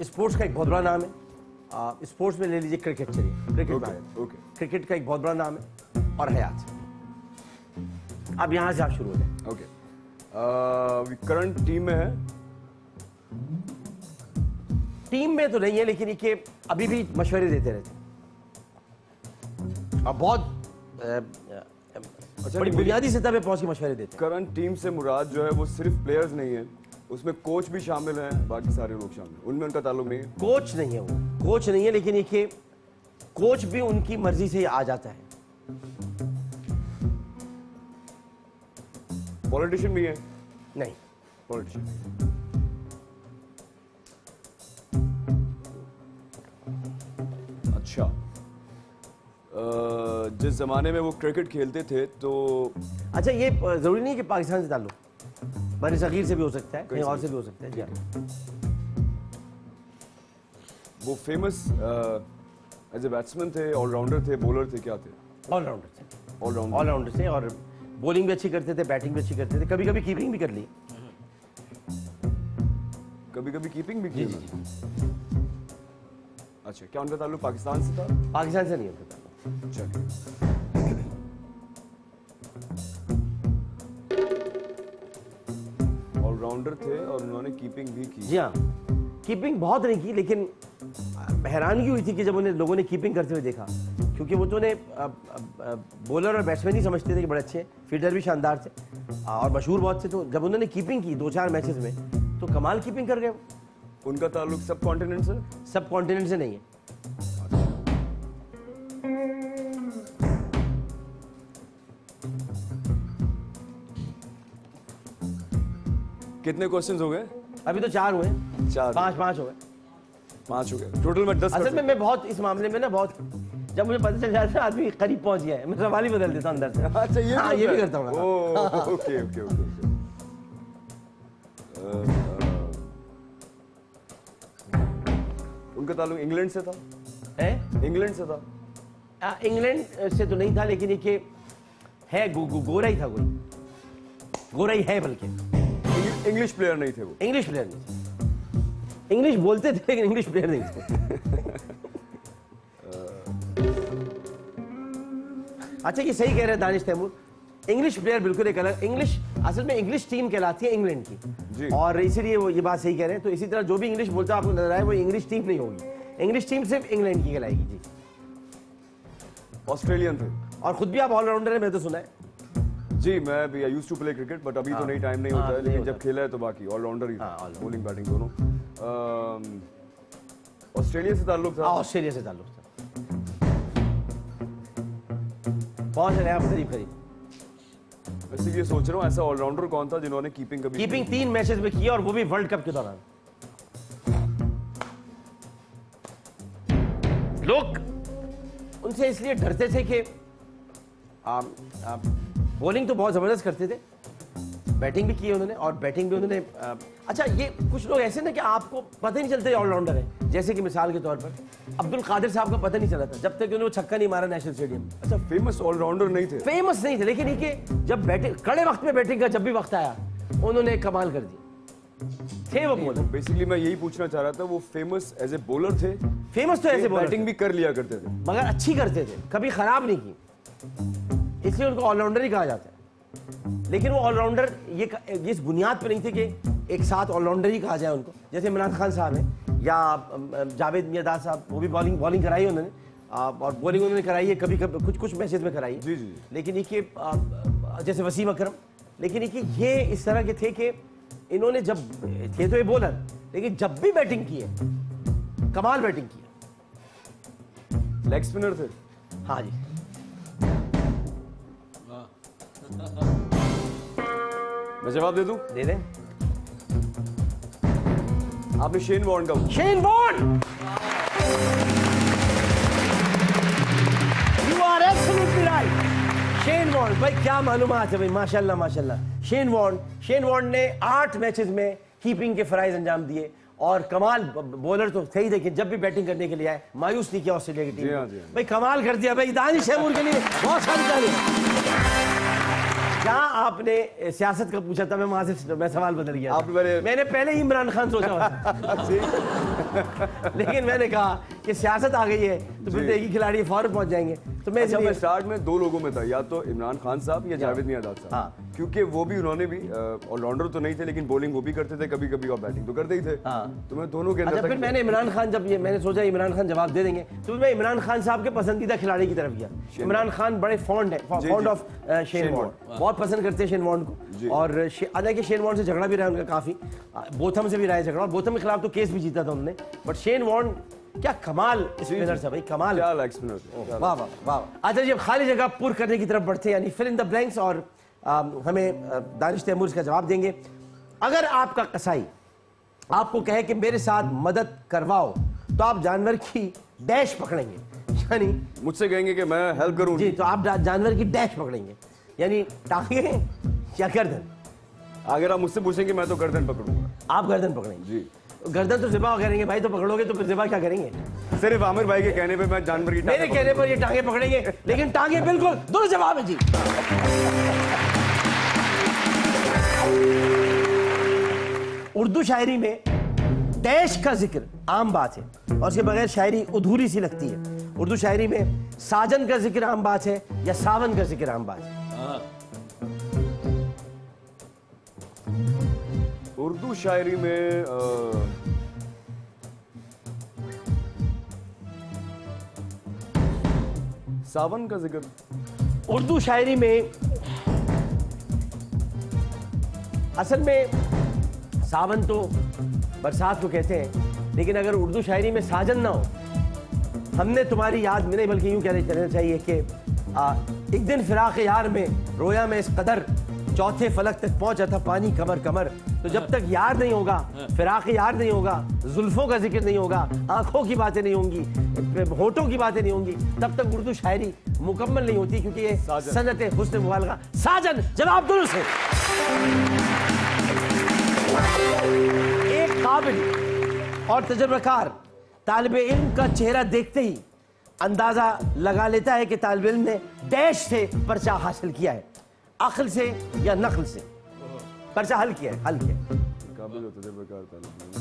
स्पोर्ट्स का एक बहुत बड़ा नाम है। स्पोर्ट्स में ले लीजिए क्रिकेट, चलिए क्रिकेट का एक बहुत बड़ा नाम है, और हयात। अब यहां से आप शुरू हो जाए। ओके, करंट टीम में है? टीम में तो नहीं है, लेकिन ये अभी भी मशवरे देते रहते हैं, और बहुत बड़ी बुनियादी सतह पे पहुंच के मशवरे देते हैं। करंट टीम से मुराद जो है वो सिर्फ प्लेयर्स नहीं है, उसमें कोच भी शामिल हैं, बाकी सारे लोग शामिल हैं, उनमें उनका ताल्लुक नहीं है? कोच नहीं है, वो कोच नहीं है, लेकिन ये कोच भी उनकी मर्जी से आ जाता है। पॉलिटिशियन भी है? नहीं, पॉलिटिशियन। अच्छा, जिस जमाने में वो क्रिकेट खेलते थे तो अच्छा, ये जरूरी नहीं कि पाकिस्तान से ताल्लुक, बरसगीर से भी हो सकता है, कहीं और से भी हो सकता है। वो फेमस एज ए बैट्समैन थे, ऑलराउंडर थे, बॉलर थे, क्या थे? ऑलराउंडर थे, और बॉलिंग भी अच्छी करते थे, बैटिंग भी अच्छी करते थे, कभी कभी कीपिंग भी कर ली। कभी कभी कीपिंग भी की? जी। अच्छा, क्या उनका ताल्लुक पाकिस्तान से था? पाकिस्तान से नहीं उनका ताल्लुक। चलिए, ऑलराउंडर थे और उन्होंने कीपिंग भी की। जी हाँ, कीपिंग बहुत नहीं की, लेकिन हैरानगी हुई थी कि जब उन्हें लोगों ने कीपिंग करते हुए देखा, क्योंकि वो तो ने बॉलर और बैट्समैन ही समझते थे कि बड़े अच्छे, फील्डर भी शानदार थे और मशहूर बहुत थे। तो जब उन्होंने कीपिंग की 2-4 मैचेस में तो कमाल कीपिंग कर गए। उनका ताल्लुक सब कॉन्टिनेंट से? सब कॉन्टिनेंट से नहीं है। कितने क्वेश्चंस हो गए? अभी तो 4 हुए, 4 5 हो गए। 5 हो गए टोटल में 10। असल में मैं बहुत इस मामले में ना बहुत, जब मुझे पता चल जाता है आदमी करीब पहुंच गया है, मैं सवाल ही बदल देता हूं अंदर से। अच्छा ये हाँ, ये भी करता हूँ। Okay okay okay. उनका ताल्लुक इंग्लैंड से था? इंग्लैंड से था? इंग्लैंड से तो नहीं था, लेकिन ये है गोरा ही था, कोई गोरा ही है, बल्कि इंग्लिश प्लेयर नहीं थे वो? इंग्लिश प्लेयर नहीं थे, इंग्लिश बोलते थे लेकिन इंग्लिश प्लेयर नहीं थे। अच्छा, ये सही कह रहे हैं दानिश तैमूर, इंग्लिश प्लेयर बिल्कुल एक अलग, इंग्लिश असल में इंग्लिश टीम कहलाती है इंग्लैंड की जी। और इसीलिए वो ये बात सही कह रहे हैं। तो इसी तरह जो भी इंग्लिश बोलता है आपको नजर आए, वो इंग्लिश टीम नहीं होगी, इंग्लिश टीम सिर्फ इंग्लैंड की कहलाएगी जी। ऑस्ट्रेलियन थे और खुद भी आप ऑलराउंडर है, मैं तो सुना है जी। मैं भी I used to play cricket, but अभी तो नहीं, टाइम नहीं होता है, लेकिन जब खेला है तो बाकी ऑलराउंडर ही, बॉलिंग बैटिंग दोनों। ऑस्ट्रेलिया से ताल्लुक था? ऑस्ट्रेलिया से ताल्लुक था। पहुंच रहे हैं आप करीब करीब। इसीलिए सोच रहा हूँ ऐसा ऑलराउंडर कौन था जिन्होंने कीपिंग 3 मैचेस में किया और वो भी वर्ल्ड कप के दौरान। लोग उनसे इसलिए डरते थे कि बॉलिंग तो बहुत जबरदस्त करते थे, बैटिंग भी की उन्होंने और बैटिंग भी उन्होंने अच्छा, ये कुछ लोग ऐसे ना कि आपको पता ही नहीं चलते ऑलराउंडर है। जैसे कि मिसाल के तौर पर अब्दुल कादिर साहब का पता नहीं चला था जब तक उन्होंने छक्का नहीं मारा नेशनल स्टेडियम में। अच्छा, फेमस ऑलराउंडर नहीं थे? फेमस नहीं थे, लेकिन ये जब बैटिंग कड़े वक्त में बैटिंग का जब भी वक्त आया उन्होंने कमाल कर दी थे वो बॉलर। बेसिकली मैं यही पूछना चाह रहा था, वो फेमस एज ए बॉलर थे? फेमस तो ऐसे बैटिंग भी कर लिया करते थे, मगर अच्छी करते थे, कभी खराब नहीं की, इसलिए उनको ऑलराउंडर ही कहा जाता है। लेकिन वो ऑलराउंडर ये इस बुनियाद पर नहीं थे कि एक साथ ऑलराउंडर ही कहा जाए उनको। जैसे इमरान खान साहब हैं या जावेद मियादाद साहब, वो भी बॉलिंग कराई है उन्होंने और बॉलिंग उन्होंने कराई है, कभी कुछ मैचेस में कराई है। जी जी। लेकिन ये जैसे वसीम अकरम, लेकिन ये इस तरह के थे कि इन्होंने जब थे तो ये बॉलर, लेकिन जब भी बैटिंग की है कमाल बैटिंग की है। लेग स्पिनर थे? हाँ जी। मैं जवाब दे दूं? दे दें। आपने शेन वॉर्न का? Shane Warne, you are absolutely right. Shane Warne, भाई क्या मालूमात है भाई, माशाल्लाह माशाल्लाह। शेन वॉर्न ने 8 मैचेस में कीपिंग के फराइज अंजाम दिए और कमाल बॉलर तो थे ही, लेकिन जब भी बैटिंग करने के लिए आए मायूस नहीं किया ऑस्ट्रेलिया की टीम। भाई कमाल कर दिया भाई, दानिश तैमूर के लिए बहुत सारी तारीफ। जहाँ आपने सियासत का पूछा था, मैं सवाल बदल गया। मैंने पहले ही इमरान खान सोचा हुआ लेकिन मैंने कहा कि सियासत आ गई है तो फिर एक ही खिलाड़ी फौरन पहुंच जाएंगे। तो मैं अच्छा, मैं स्टार्ट में 2 लोगों में था, या तो इमरान खान साहब या जावेद मियादाद साहब। हाँ। क्योंकि वो भी, उन्होंने भी ऑलराउंडर तो नहीं थे, लेकिन बॉलिंग वो भी करते थे कभी कभी और बैटिंग तो करते ही थे। तो मैं दोनों के अंदर। फिर मैंने इमरान खान, जब ये मैंने सोचा इमरान खान जवाब दे देंगे, तो मैं इमरान खान साहब के पसंदीदा खिलाड़ी की तरफ गया। इमरान खान बड़े फॉन्ड ऑफ शेन वॉर्न, बहुत पसंद करते हैं शेन वॉर्न को। और हालांकि शेन वॉर्न से झगड़ा भी रहा उनका काफी, बोथम से भी रहा है झगड़ा, और बोथम के खिलाफ तो केस भी जीता था उन्होंने। बट शेन वॉर्न क्या कमाल स्पिनर था भाई, कमाल। क्या लेग स्पिनर थे, वाह वाह वाह। अच्छा जी, अब खाली जगह पूर्ण करने की तरफ बढ़ते हैं, यानी फिल इन द ब्लैंक्स, और हमें दानिश तैमूर इसका जवाब देंगे। अगर आपका कसाई आपको कहे कि मेरे साथ मदद करवाओ, तो आप जानवर की डैश पकड़ेंगे, यानी मुझसे कहेंगे कि मैं हेल्प करूं जी, तो आप जानवर की डैश पकड़ेंगे, यानी टांगे या गर्दन। अगर आप मुझसे पूछेंगे मैं तो गर्दन पकड़ूंगा। आप गर्दन पकड़ेंगे जी। गर्दन तो ज़िबा करेंगे भाई, तो पकड़ोगे तो फिर ज़िबा क्या करेंगे? सिर्फ आमिर भाई के कहने पे मैं जानवर की मेरे कहने पर ये टांगे पकड़ेंगे, लेकिन टांगे बिल्कुल दुरुस्त जवाब है जी। उर्दू शायरी में डैश का जिक्र आम बात है और उसके बगैर शायरी अधूरी सी लगती है। उर्दू शायरी में साजन का जिक्र आम बात है या सावन का जिक्र आम बात है? उर्दू शायरी में सावन का जिक्र। उर्दू शायरी में असल में सावन तो बरसात को कहते हैं, लेकिन अगर उर्दू शायरी में साजन ना हो, हमने तुम्हारी याद में नहीं बल्कि यूं कहना चाहिए कि एक दिन फिराक यार में रोया में इस कदर, चौथे फलक तक पहुंचा था पानी कमर कमर। तो जब तक यार नहीं होगा, फिराक यार नहीं होगा, जुल्फों का जिक्र नहीं होगा, आंखों की बातें नहीं होंगी, होठों की बातें नहीं होंगी, तब तक उर्दू शायरी मुकम्मल नहीं होती, क्योंकि ये सनत हुस्न मुबालगा। साजन जवाब दुरुस्त है। एक काबिल और तजुर्बाकार तालिबे इल्म का चेहरा देखते ही अंदाजा लगा लेता है कि तालिबे इल्म ने डैश से पर्चा हासिल किया है, अक्ल से या नक्ल से पर्चा हल किया है, हल किया। काबिल और तजुर्बाकार तालिबे इल्म।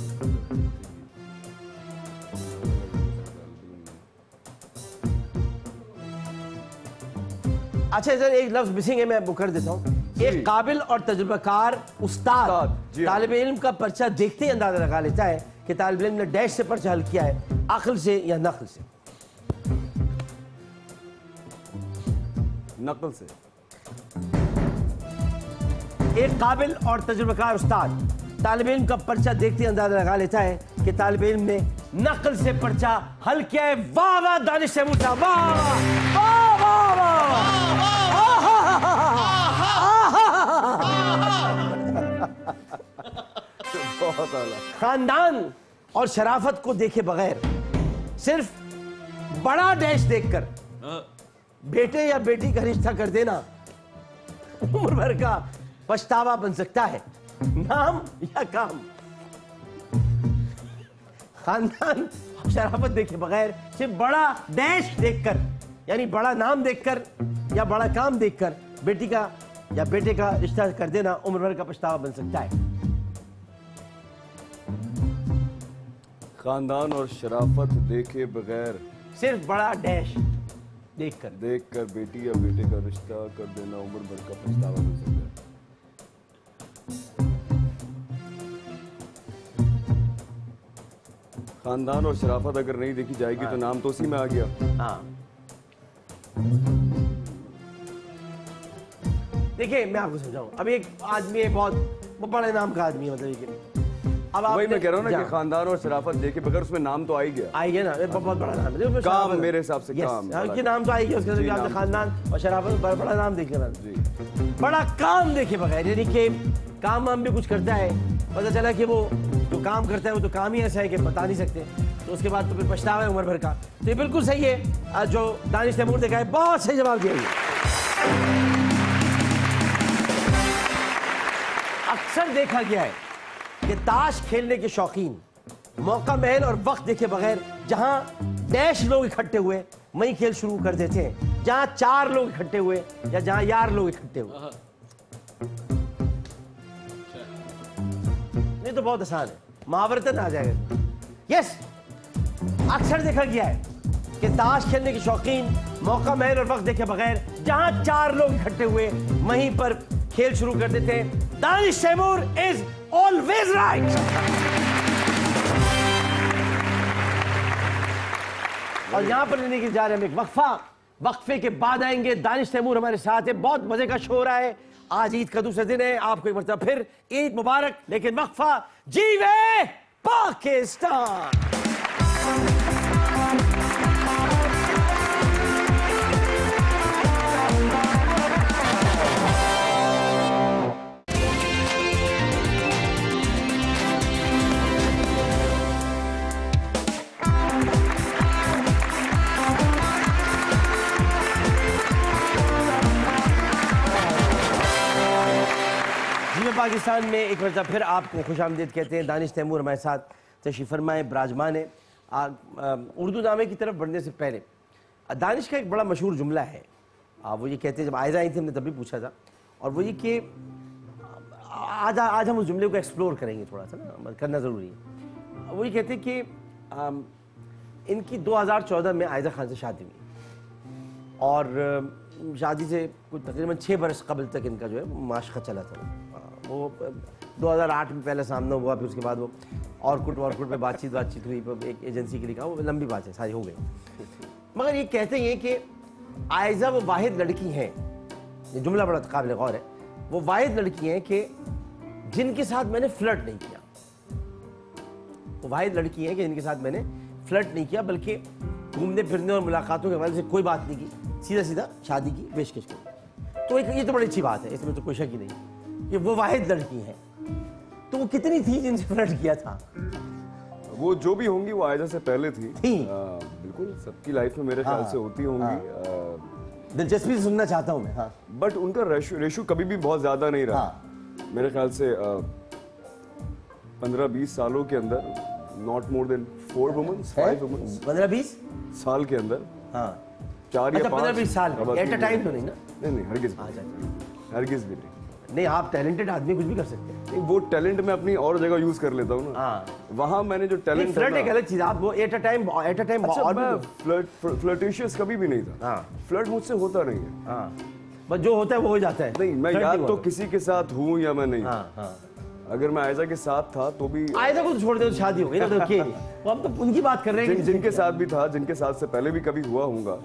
अच्छा सर, एक लफ्ज मिसिंग है, मैं वो कर देता हूँ। एक काबिल और तजुर्बाकार उस्ताद तालिबे इल्म का पर्चा देखते ही अंदाजा लगा लेता है कि तालिबे इल्म ने डैश से पर्चा हल किया है, अक्ल से या नक्ल से। नकल से। एक काबिल और तजुर्बाकार उस्ताद तालिबे इल्म का पर्चा देखते ही अंदाजा लगा लेता है कि तालिबे इल्म ने नकल से पर्चा हल किया है। वाह वाह दानिश तैमूर साहब, वाह वाह वाह वाह। बहुत आला। खानदान और शराफत को देखे बगैर सिर्फ बड़ा डैश देखकर बेटे या बेटी का रिश्ता कर देना उम्र भर का पछतावा बन सकता है, नाम या काम। खानदान शराफत देखे बगैर सिर्फ बड़ा डैश देखकर, यानी बड़ा नाम देखकर या बड़ा काम देखकर बेटी का या बेटे का रिश्ता कर देना उम्र भर का पछतावा बन सकता है। खानदान और शराफत देखे बगैर सिर्फ बड़ा डैश देखकर बेटी या बेटे का रिश्ता कर देना उम्र भर का पछतावा बन सकता है। खानदान और शराफत अगर नहीं देखी जाएगी तो नाम तो उसी में आ गया। हाँ, देखिए मैं आपको समझाऊं। अब एक आदमी है, बहुत बड़े नाम का आदमी है, मतलब अब वही मैं कह रहा हूँ ना कि खानदान और शराफत देखे बगैर उसमें नाम तो आ ही गया। आ गया ना, बहुत बड़ा नाम है काम, मेरे हिसाब से काम कि नाम तो आ ही गया उसके आपने खानदान और शराफत बड़ा नाम देख लेना। बड़ा काम देखे बगैर, यानी कि काम वाम भी कुछ करता है, पता चला कि वो जो काम करता है वो तो काम ही ऐसा है कि बता नहीं सकते, तो उसके बाद तो फिर पछतावा है उम्र भर का। तो ये बिल्कुल सही है जो दानिश तैमूर ने कहा है, बहुत सही जवाब दिया। अक्सर देखा गया है कि ताश खेलने के शौकीन मौका महल और वक्त देखे बगैर जहां डैश लोग इकट्ठे हुए वहीं खेल शुरू कर देते हैं, जहां 4 लोग इकट्ठे हुए या जहां यार लोग इकट्ठे हुए। ये तो बहुत आसान है, महावरतन आ जाएगा। यस, अक्सर देखा गया है कि ताश खेलने के शौकीन मौका महल और वक्त देखे बगैर जहां 4 लोग इकट्ठे हुए वहीं पर खेल शुरू कर देते हैं। Danish Taimur is always right. और यहां पर लेने की जा रहे हैं हम एक वक्फा, वक्फे के बाद आएंगे। दानिश तैमूर हमारे साथ है, बहुत मजे का शो हो रहा है। आज ईद का दूसरा दिन है, आपको एक मरतबा फिर ईद मुबारक। लेकिन वक्फा, जीवे पाकिस्तान। पाकिस्तान में एक बार फिर आपको खुशामदीद कहते हैं। दानिश तैमूर हमारे साथ तशरीफ़ फरमाए, विराजमान है। उर्दू नामे की तरफ बढ़ने से पहले दानिश का एक बड़ा मशहूर जुमला है, वो ये कहते हैं, जब आयजा आई थी हमने तभी पूछा था, और वो ये कि आज हम उस जुमले को एक्सप्लोर करेंगे थोड़ा सा ना, करना ज़रूरी है। वो ये कहते हैं कि इनकी 2014 में आयजा खान से शादी हुई और शादी से कुछ तकरीबन 6 बरस कबल तक इनका जो है माशका चला था। वो 2008 में पहले सामना हुआ, फिर उसके बाद वो ऑर्कुट पे बातचीत हुई, एक एजेंसी के लिए कहा, वो लंबी बात है, सारी हो गई। मगर ये कहते हैं कि आयजा वो वाहिद लड़की हैं, ये जुमला बड़ा काबिल गौर है, वो वाहिद लड़की हैं कि जिनके साथ मैंने फ्लर्ट नहीं किया। वो वाहिद लड़की हैं कि जिनके साथ मैंने फ्लर्ट नहीं किया, बल्कि घूमने फिरने और मुलाकातों के हवाले से कोई बात नहीं की, सीधा सीधा शादी की पेशकश की। तो ये तो बड़ी अच्छी बात है, इसमें तो कोई शक ही नहीं कि वो वाहिद लड़की हैं। तो वो कितनी थी जिनसे फ्लर्ट किया था? वो जो भी होंगी वो आयजा से पहले थी। बिल्कुल सबकी लाइफ में मेरे ख्याल से होती होंगी। दिलचस्पी से सुनना चाहता हूँ मैं। हाँ। बट उनका रेशो कभी भी बहुत ज्यादा नहीं रहा। मेरे ख्याल से 15-20 सालों के अंदर not more than 4 women's 5 women's 15-20 साल के अंदर। हाँ 4 या 5 15-20 साल एट अ टाइम तो नहीं ना? नहीं हरगिज भी नहीं। नहीं, आप टैलेंटेड आदमी कुछ भी कर सकते हैं। नहीं, वो टैलेंट मैं अपनी और जगह यूज कर लेता हूँ ना। वहाँ मैंने जो टैलेंट फ्लर्ट एक अलग चीज, आप वो एट अ टाइम अच्छा, मैं फ्लर्टिशियस कभी भी नहीं था। फ्लर्ट मुझसे होता नहीं है। बस जो होता है वो हो जाता है। नहीं, मैं या तो किसी के साथ हूँ या मैं नहीं। अगर मैं आयजा के साथ था तो भी आयजा को तो छोड़ दे तो शादी हो गई ना, तो क्या वो हम तो उनकी बात कर रहे हैं। जिनके साथ भी था, जिनके साथ से पहले भी कभी हुआ होगा,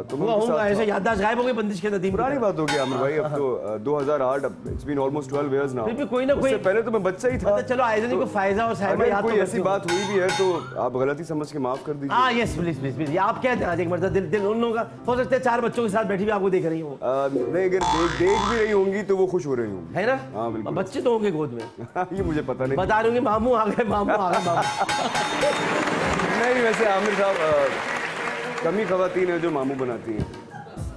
तो मैं उनके साथ ऐसे याददाश्त गायब हो गई बंदिश के नदीम। पुरानी बात हो गई आमिर भाई, अब तो 2008, अब it's been almost 12 years now. फिर भी कोई ना कोई, पहले तो मैं बच्चा ही था। चलो आयजा जी को फायजा और साहिबा याद कोई ऐसी बात हुई भी है तो आप गलती समझ के माफ कर दीजिए। हाँ यस प्लीज प्लीज प्लीज। आप क्या ध्यान, एक मरतबा दिल उन लोगों का हो सकता है 4 बच्चों के साथ बैठी हुई आपको देख रही हो। नहीं, अगर देख भी रही होंगी तो वो खुश हो रही होंगी, है ना? हाँ बिल्कुल। बच्चे तो होंगे गोद में। ये मुझे पता नहीं, बता रही हूँ मामू आ गए, मामू आ गए, मामू। नहीं वैसे आमिर साहब कमी खवातीन है जो मामू बनाती हैं।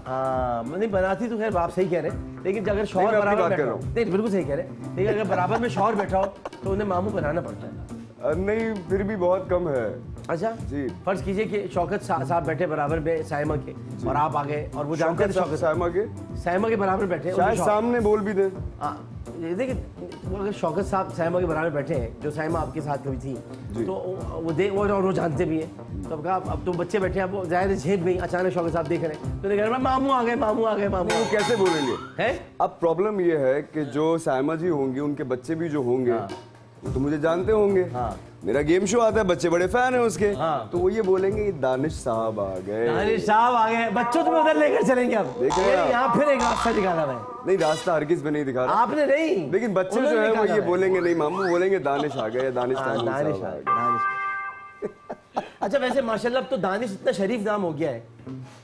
हाँ नहीं बनाती तो खैर आप सही कह रहे हैं, लेकिन अगर शौहर बराबर बैठा हो, नहीं बिल्कुल सही कह रहे हैं, लेकिन अगर बराबर में शौहर बैठा हो तो उन्हें मामू बनाना पड़ता है। नहीं फिर भी बहुत कम है। अच्छा जी, फर्ज कीजिए कि शौकत साहब बैठे बराबर में साइमा के और आप आ गए और वो जानते हैं शौकत साइमा के बराबर बैठे, शायद सामने बोल भी दे। ये देखिए, अगर शौकत साहब साइमा के बराबर बैठे हैं, जो साइमा आपके साथ कभी थी, तो वो जानते भी हैं, तो अब तो बच्चे बैठे हैं, अब जाहिर झेप नहीं, अचानक शौकत साहब देख रहे हैं तो कह रहे मामू आ गए, मामू आ गए, मामू। वो कैसे बोलेंगे? है अब प्रॉब्लम ये है कि जो साइमा जी होंगी उनके बच्चे भी जो होंगे वो तो मुझे जानते होंगे। मेरा गेम शो आता है, बच्चे बड़े फैन है उसके, तो वो ये बोलेंगे दानिश साहब आ गए, दानिश साहब आ गए, बच्चों तुम्हें उधर लेकर चलेंगे। अब देख रहे हैं यहाँ फिर एक रास्ता दिखाना है। नहीं रास्ता हरगिज में नहीं दिखा रहा आपने, नहीं लेकिन बच्चे जो है वो ये बोलेंगे नहीं मामू, बोलेंगे दानिश आ गए, दानिश दानिश। अच्छा वैसे माशाल्लाह अब तो दानिश इतना शरीफ नाम हो गया है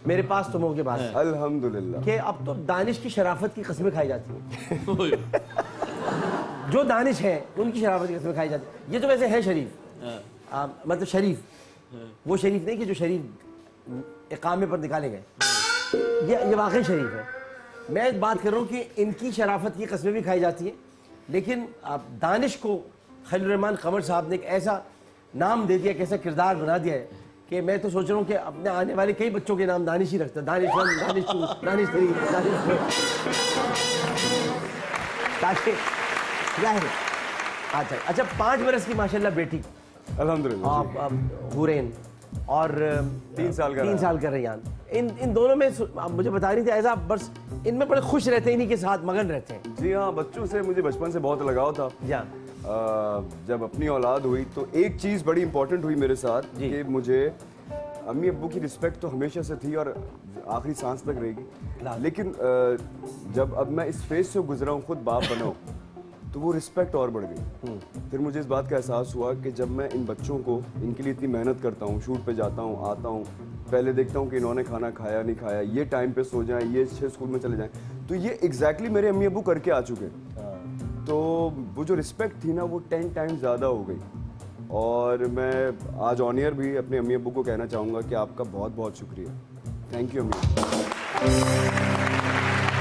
मेरे पास तुमों के पास, अल्हम्दुलिल्लाह, कि अब तो दानिश की शराफत की कस्में खाई जाती हैं। जो दानिश है उनकी शराफत की कस्में खाई जाती है। ये तो वैसे है शरीफ, मतलब शरीफ, वो शरीफ नहीं कि जो शरीफ इकामे पर निकाले गए, ये वाकई शरीफ है। मैं बात कर रहा हूँ कि इनकी शराफत की कस्में भी खाई जाती हैं, लेकिन दानिश को खलील रहमान कमर साहब ने एक ऐसा नाम दे दिया, कैसा किरदार बना दिया है कि मैं तो सोच रहा हूँ कि अपने आने वाले कई बच्चों के नाम दानिश ही रखता, दानिश 1, दानिश 2, दानिश 3, दानिश 4, ताकि अच्छा 5 बरस की माशाल्लाह बेटी अल्हम्दुलिल्लाह, हुरैन और 3 साल का रैयान, इन दोनों में आप मुझे बता रही थी ऐसा, बस इनमें बड़े खुश रहते हैं, इन्हीं के साथ मगन रहते हैं। जी हाँ, बच्चों से मुझे बचपन से बहुत लगाव था। जब अपनी औलाद हुई तो एक चीज़ बड़ी इंपॉर्टेंट हुई मेरे साथ कि मुझे अम्मी अब्बू की रिस्पेक्ट तो हमेशा से थी और आखिरी सांस तक रहेगी, लेकिन जब अब मैं इस फेज से गुजरा हूँ, खुद बाप बना हूँ, तो वो रिस्पेक्ट और बढ़ गई। फिर मुझे इस बात का एहसास हुआ कि जब मैं इन बच्चों को, इनके लिए इतनी मेहनत करता हूँ, शूट पे जाता हूँ, आता हूँ, पहले देखता हूँ कि इन्होंने खाना खाया नहीं खाया, ये टाइम पे सो जाएं, ये अच्छे स्कूल में चले जाएं, तो ये एग्जैक्टली मेरे अम्मी अब्बू करके आ चुके हैं। तो वो जो रिस्पेक्ट थी ना वो 10 टाइम्स ज़्यादा हो गई। और मैं आज ऑन ईयर भी अपने अम्मी अब्बू को कहना चाहूँगा कि आपका बहुत बहुत शुक्रिया, थैंक यू अम्मी।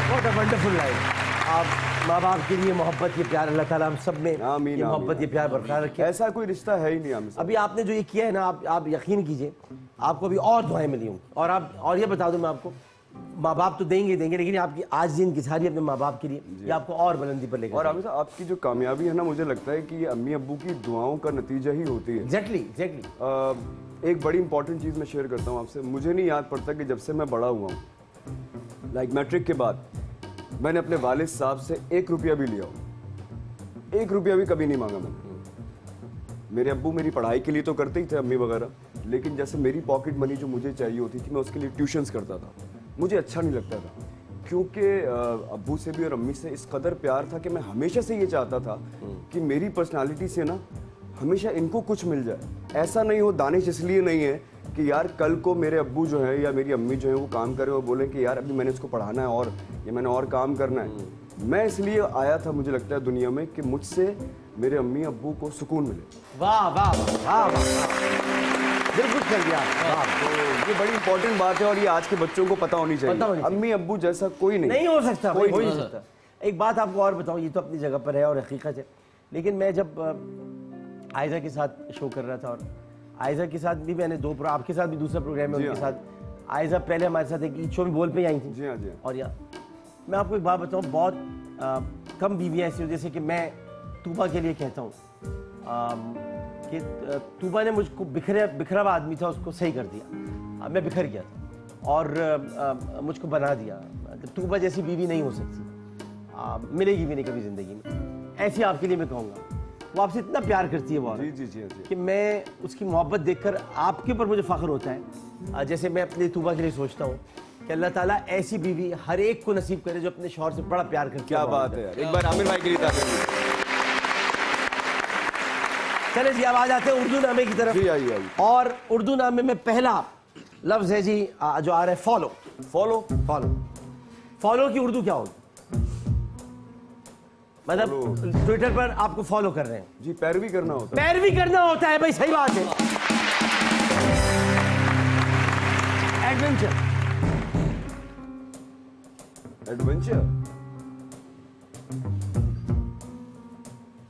What a wonderful life. आप माँ बाप के लिए मोहब्बत, ये प्यार अल्लाह ताला हम सब में ये मोहब्बत, ये प्यार बरकरार रखे। ऐसा कोई रिश्ता है ही नहीं आमिर साहब। अभी आपने जो ये किया है ना, आप यकीन कीजिए आपको अभी और दुआएं मिली होंगी। और ये बता दूं मैं आपको, माँ बाप तो देंगे, लेकिन आपकी आज दिन की सारी अपने माँ बाप के लिए ये आपको और बुलंदी पर लेकर। और आमिर साहब आपकी जो कामयाबी है ना, मुझे लगता है कि ये अम्मी अब्बू की दुआओं का नतीजा ही होती है। एग्जैक्टली। एक बड़ी इंपॉर्टेंट चीज़ मैं शेयर करता हूँ आपसे। मुझे नहीं याद पड़ता कि जब से मैं बड़ा हुआ हूँ, लाइक मैट्रिक के बाद, मैंने अपने वालिद साहब से 1 रुपया भी लिया हो, 1 रुपया भी कभी नहीं मांगा मैंने। मेरे अब्बू मेरी पढ़ाई के लिए तो करते ही थे, अम्मी वगैरह, लेकिन जैसे मेरी पॉकेट मनी जो मुझे चाहिए होती थी, मैं उसके लिए ट्यूशन्स करता था। मुझे अच्छा नहीं लगता था, क्योंकि अब्बू से भी और अम्मी से इस कदर प्यार था कि मैं हमेशा से ये चाहता था कि मेरी पर्सनालिटी से ना हमेशा इनको कुछ मिल जाए। ऐसा नहीं हो, दानिश इसलिए नहीं है कि यार कल को मेरे अब्बू जो है या मेरी अम्मी जो है वो काम करे और बोले कि यार अभी मैंने इसको पढ़ाना है और ये मैंने और काम करना है। मैं इसलिए आया था, मुझे लगता है दुनिया में, कि मुझसे मेरे अम्मी अब्बू को सुकून मिले। वाह वाह वाह वाह, बिल्कुल कर दिया। तो ये बड़ी इंपॉर्टेंट बात है और ये आज के बच्चों को पता होनी चाहिए। अम्मी अब्बू जैसा कोई नहीं हो सकता, कोई नहीं हो सकता। एक बात आपको और बताऊं, ये तो अपनी जगह पर है और हकीकत है, लेकिन मैं जब आयजा के साथ शो कर रहा था, और आयजा के साथ भी मैंने आपके साथ भी दूसरा प्रोग्राम है उनके साथ, आयजा पहले हमारे साथ एक ईद शो में बोल पे आई थी। जी हाँ, जी हाँ। और यहाँ मैं आपको एक बात बताऊँ, बहुत कम बीवियाँ ऐसी हो, जैसे कि मैं तूबा के लिए कहता हूँ कि तूबा ने मुझको बिखरा हुआ आदमी था, उसको सही कर दिया। मैं बिखर गया था और मुझको बना दिया। तूबा जैसी बीवी नहीं हो सकती, मिलेगी भी नहीं कभी ज़िंदगी में। ऐसी आपके लिए मैं कहूँगा, वो आपसे इतना प्यार करती है वो औरत, जी कि मैं उसकी मोहब्बत देखकर आपके ऊपर मुझे फ़ख्र होता है। जैसे मैं अपने तूबा के लिए सोचता हूँ कि अल्लाह ताला ऐसी बीवी हर एक को नसीब करे जो अपने शौहर से बड़ा प्यार करती है। क्या बात है यार, एक बार आमिर भाई के लिए तालियां। चले जी, अब आ जाते हैं उर्दू नामे की तरफ। जी आइए। और उर्दू नामे में पहला लफ्ज है जी जो आ रहा है फॉलो। फॉलो फॉलो फॉलो की उर्दू क्या होगी? मतलब ट्विटर पर आपको फॉलो कर रहे हैं जी, पैरवी करना होता है। पैरवी करना होता है भाई, सही बात है। एडवेंचर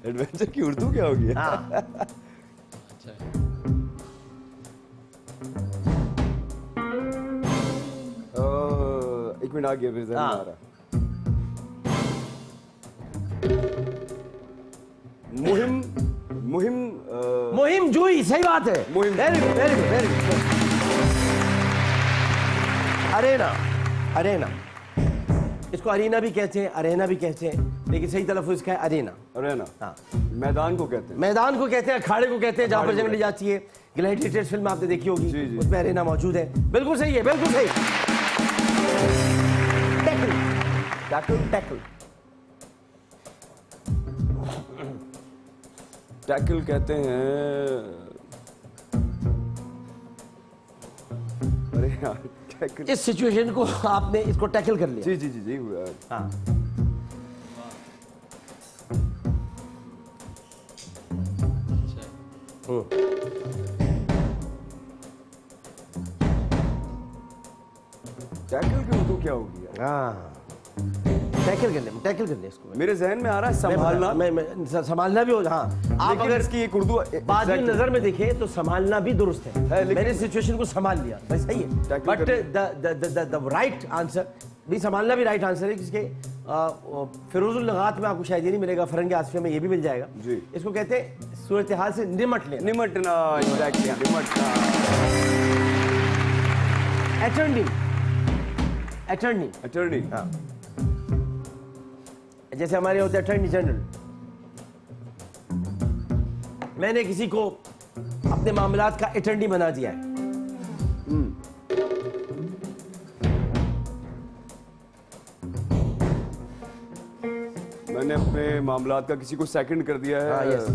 एडवेंचर की उर्दू क्या होगी? हाँ। एक मिनट आ गया, फिर ज़हन में आ रहा। मुहिम जुई, सही बात है। मुहिम, very good very good very good. Arena, इसको अरीना भी कहते हैं, अरेना भी कहते हैं, लेकिन सही तलफ़्ज़ुज़ इसका है अरेना। हाँ, मैदान को कहते हैं। मैदान को कहते हैं, अखाड़े को कहते हैं, जहाँ पर जंग ली जाती है। ग्लैडिएटर्स फिल्म आपने देखी होगी, उसमें अरेना मौजूद है। बिल्कुल सही है, बिल्कुल सही। टैकल कहते हैं, अरे यार टैकल। इस सिचुएशन को आपने इसको टैकल कर लिया। जी जी जी जी। हाँ। टैकल की उर्दू क्या होगी? हाँ, टैकल कर ले इसको। मेरे जहन में आ रहा है संभालना। मैं संभालना भी हो। हाँ, आप अगर इसकी एक उर्दू बाद में नजर में देखें तो संभालना भी दुरुस्त है। मैंने सिचुएशन को संभाल लिया, भाई सही है। बट द राइट आंसर भी, संभालना भी राइट आंसर है, जिसके फिरोजुल लगात में आपको शायद ये नहीं मिलेगा, फरंग आसफिया में ये भी मिल जाएगा। इसको कहते हैं सूरत हाल से निमटना। अटर्नी। हाँ, जैसे हमारे होते हैं अटर्नी जनरल। मैंने किसी को अपने मामलात का अटर्नी बना दिया है। मैंने अपने मामलात का किसी को सेकंड कर दिया है। यस।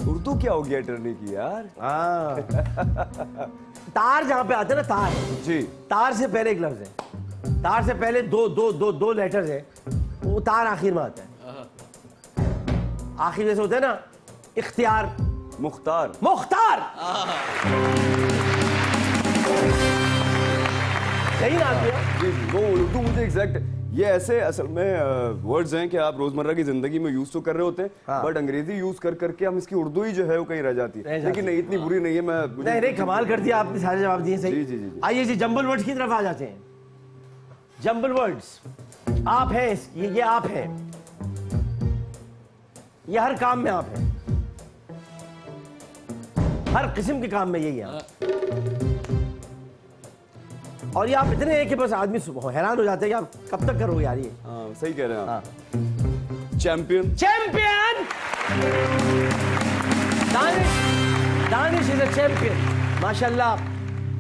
उर्दू क्या होगी अटर्नी की यार? तार जहां पे आते हैं ना, तार जी, तार से पहले एक लफ्ज है, तार से पहले दो लेटर्स है, वो तार आखिर में आता है। आखिर जैसे होता है ना, इख्तियार, मुख्तार। सही ना आपने? जी जी, वो उर्दू मुझे एग्जैक्ट, ये ऐसे असल में वर्ड्स हैं कि आप रोजमर्रा की जिंदगी में यूज तो कर रहे होते हैं, बट अंग्रेजी यूज कर करके हम इसकी उर्दू ही जो है वो कहीं रह जाती है। लेकिन नहीं, इतनी बुरी नहीं है। नहीं, कमाल कर दिया आपने, सारे जवाब दिए सही। जी जी। आइए जी, जंबल वर्ड्स की तरफ आ जाते हैं। जंबल वर्ड्स, आप हैं, ये आप हैं, ये हर काम में आप हैं, हर किस्म के काम में यही है। और ये आप इतने हैं कि बस आदमी हैरान हो जाते हैं कि आप कब तक करोगे यार ये। सही कह रहे हैं आप। Champion. Danish is a champion. माशाल्लाह,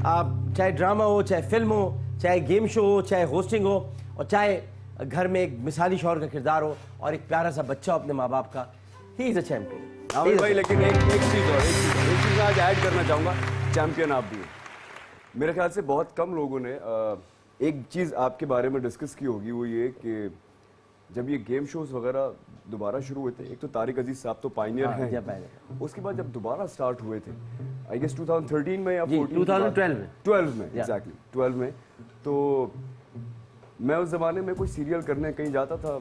आप चाहे ड्रामा हो, चाहे फिल्म हो, चाहे गेम शो हो, चाहे होस्टिंग हो, और चाहे घर में एक मिसाली शौहर का किरदार हो और एक प्यारा सा बच्चा हो अपने माँ बाप का, he is a champion. Aamir भाई लेकिन एक चीज आज ऐड करना चाहूंगा, चैंपियन आप भी हैं। मेरे ख्याल से बहुत कम लोगों ने एक चीज आपके बारे में डिस्कस की होगी, वो ये कि जब ये गेम शोज वगैरह दोबारा शुरू हुए थे, एक तो तारिक अजीज साहब तो पायनियर हैं, उसके बाद जब दोबारा स्टार्ट हुए थे आई गेस 2013 में या 12 में एग्जैक्टली 12 में, तो मैं उस जमाने में कोई सीरियल करने कहीं जाता था,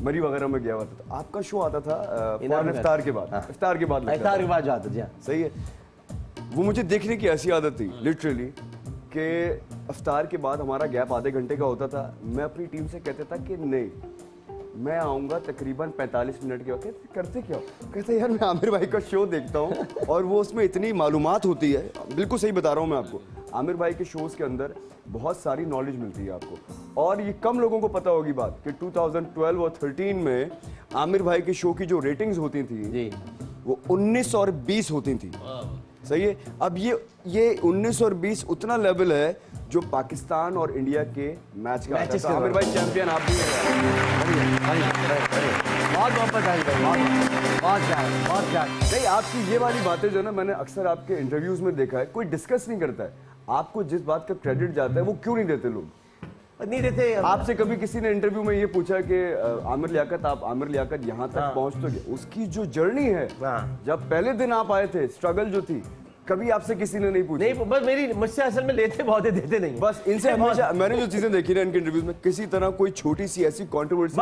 मरी वगैरह में गया हुआ था, तो आपका शो आता था इफ्तार के बाद, इफ्तार के बाद जाता था। सही है, वो मुझे देखने की ऐसी आदत थी लिटरली कि इफ्तार के बाद हमारा गैप आधे घंटे का होता था, मैं अपनी टीम से कहता था कि नहीं मैं आऊँगा तकरीबन 45 मिनट के वक्त। करते क्या? कहते यार मैं आमिर भाई का शो देखता हूँ और वो उसमें इतनी मालूमात होती है, बिल्कुल सही बता रहा हूँ मैं आपको, आमिर भाई के शोज़ के अंदर बहुत सारी नॉलेज मिलती है आपको, और ये कम लोगों को पता होगी बात कि 2012 और 13 में आमिर भाई के शो की जो रेटिंग्स होती थी वो 19 और 20 होती थी। सही है, अब ये 19 और 20 उतना लेवल है जो पाकिस्तान और इंडिया के मैच का आता है। आमिर भाई चैंपियन आप भी नहीं, आपकी ये वाली बातें जो ना मैंने अक्सर आपके इंटरव्यूज में देखा है, कोई डिस्कस नहीं करता है, आपको जिस बात का क्रेडिट जाता है वो क्यों नहीं देते लोग? नहीं देते। आपसे कभी किसी ने इंटरव्यू में ये पूछा कि आमिर लियाकत, आप आमिर लियाकत यहाँ तक पहुँच तो गए, उसकी जो जर्नी है, जब पहले दिन आप आए थे, स्ट्रगल जो थी, कभी आपसे किसी ने नहीं पूछा? नहीं, बस मुझसे असल में लेते बहुत है, देते नहीं। बस इनसे हमेशा मैंने जो चीजें देखी ना इनके इंटरव्यूज में, किसी तरह कोई छोटी सी ऐसी कंट्रोवर्सी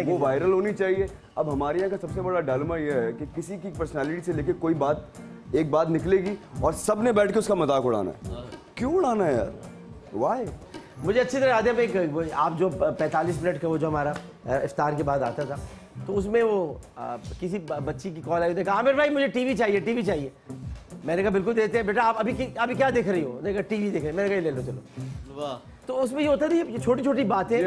वो वायरल होनी चाहिए। अब हमारे यहाँ का सबसे बड़ा डायलेमा यह है कि किसी की पर्सनालिटी से लेके कोई बात, एक बात निकलेगी और सबने बैठ के उसका मजाक उड़ाना है। क्यों उड़ाना है यार? वाई? मुझे अच्छी तरह याद है आप जो 45 मिनट का वो जो हमारा इफ्तार के बाद आता था, तो उसमें वो किसी बच्ची की कॉल आई, कहा आमिर भाई मुझे टीवी चाहिए, टीवी चाहिए। मैंने कहा बिल्कुल देते हैं बेटा, आप अभी क्या देख रही हो? मैंने कहा टीवी देख रही है। मैंने कहा ले लो चलो। तो उसमें ये होता था, ये छोटी छोटी बातें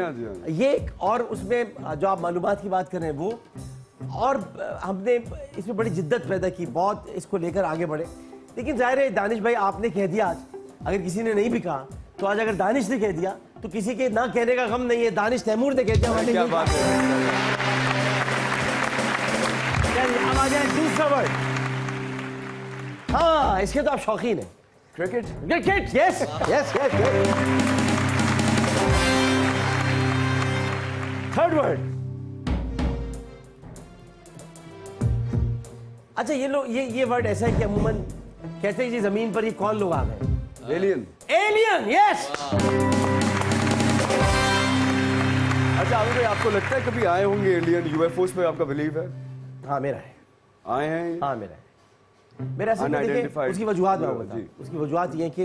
ये, और उसमें जो आप मालूमात की बात कर रहे हैं वो, और हमने इसमें बड़ी जिद्दत पैदा की, बहुत इसको लेकर आगे बढ़े। लेकिन जाहिर है दानिश भाई आपने कह दिया आज, अगर किसी ने नहीं भी कहा तो आज अगर दानिश ने कह दिया तो किसी के ना कहने का गम नहीं है। दानिश तैमूर ने कह दिया, क्या बात है। अब आ जाए दूसरा वर्ड। हाँ, इसके तो आप शौकीन हैं। Cricket? Cricket, yes yes yes. Third word. अच्छा, ये वर्ड ऐसा है कि अमूमन कहते हैं जी जमीन पर ये कौन लोग आ गए? एलियन। Alien, yes. अच्छा आमिर भाई, आपको लगता है कभी आए होंगे एलियन? यूएफओस पे आपका बिलीव है? हाँ मेरा है। आए हैं? हाँ मेरा है। मेरा उसकी वजूहत मैं बताऊं। उसकी वजूहत ये है कि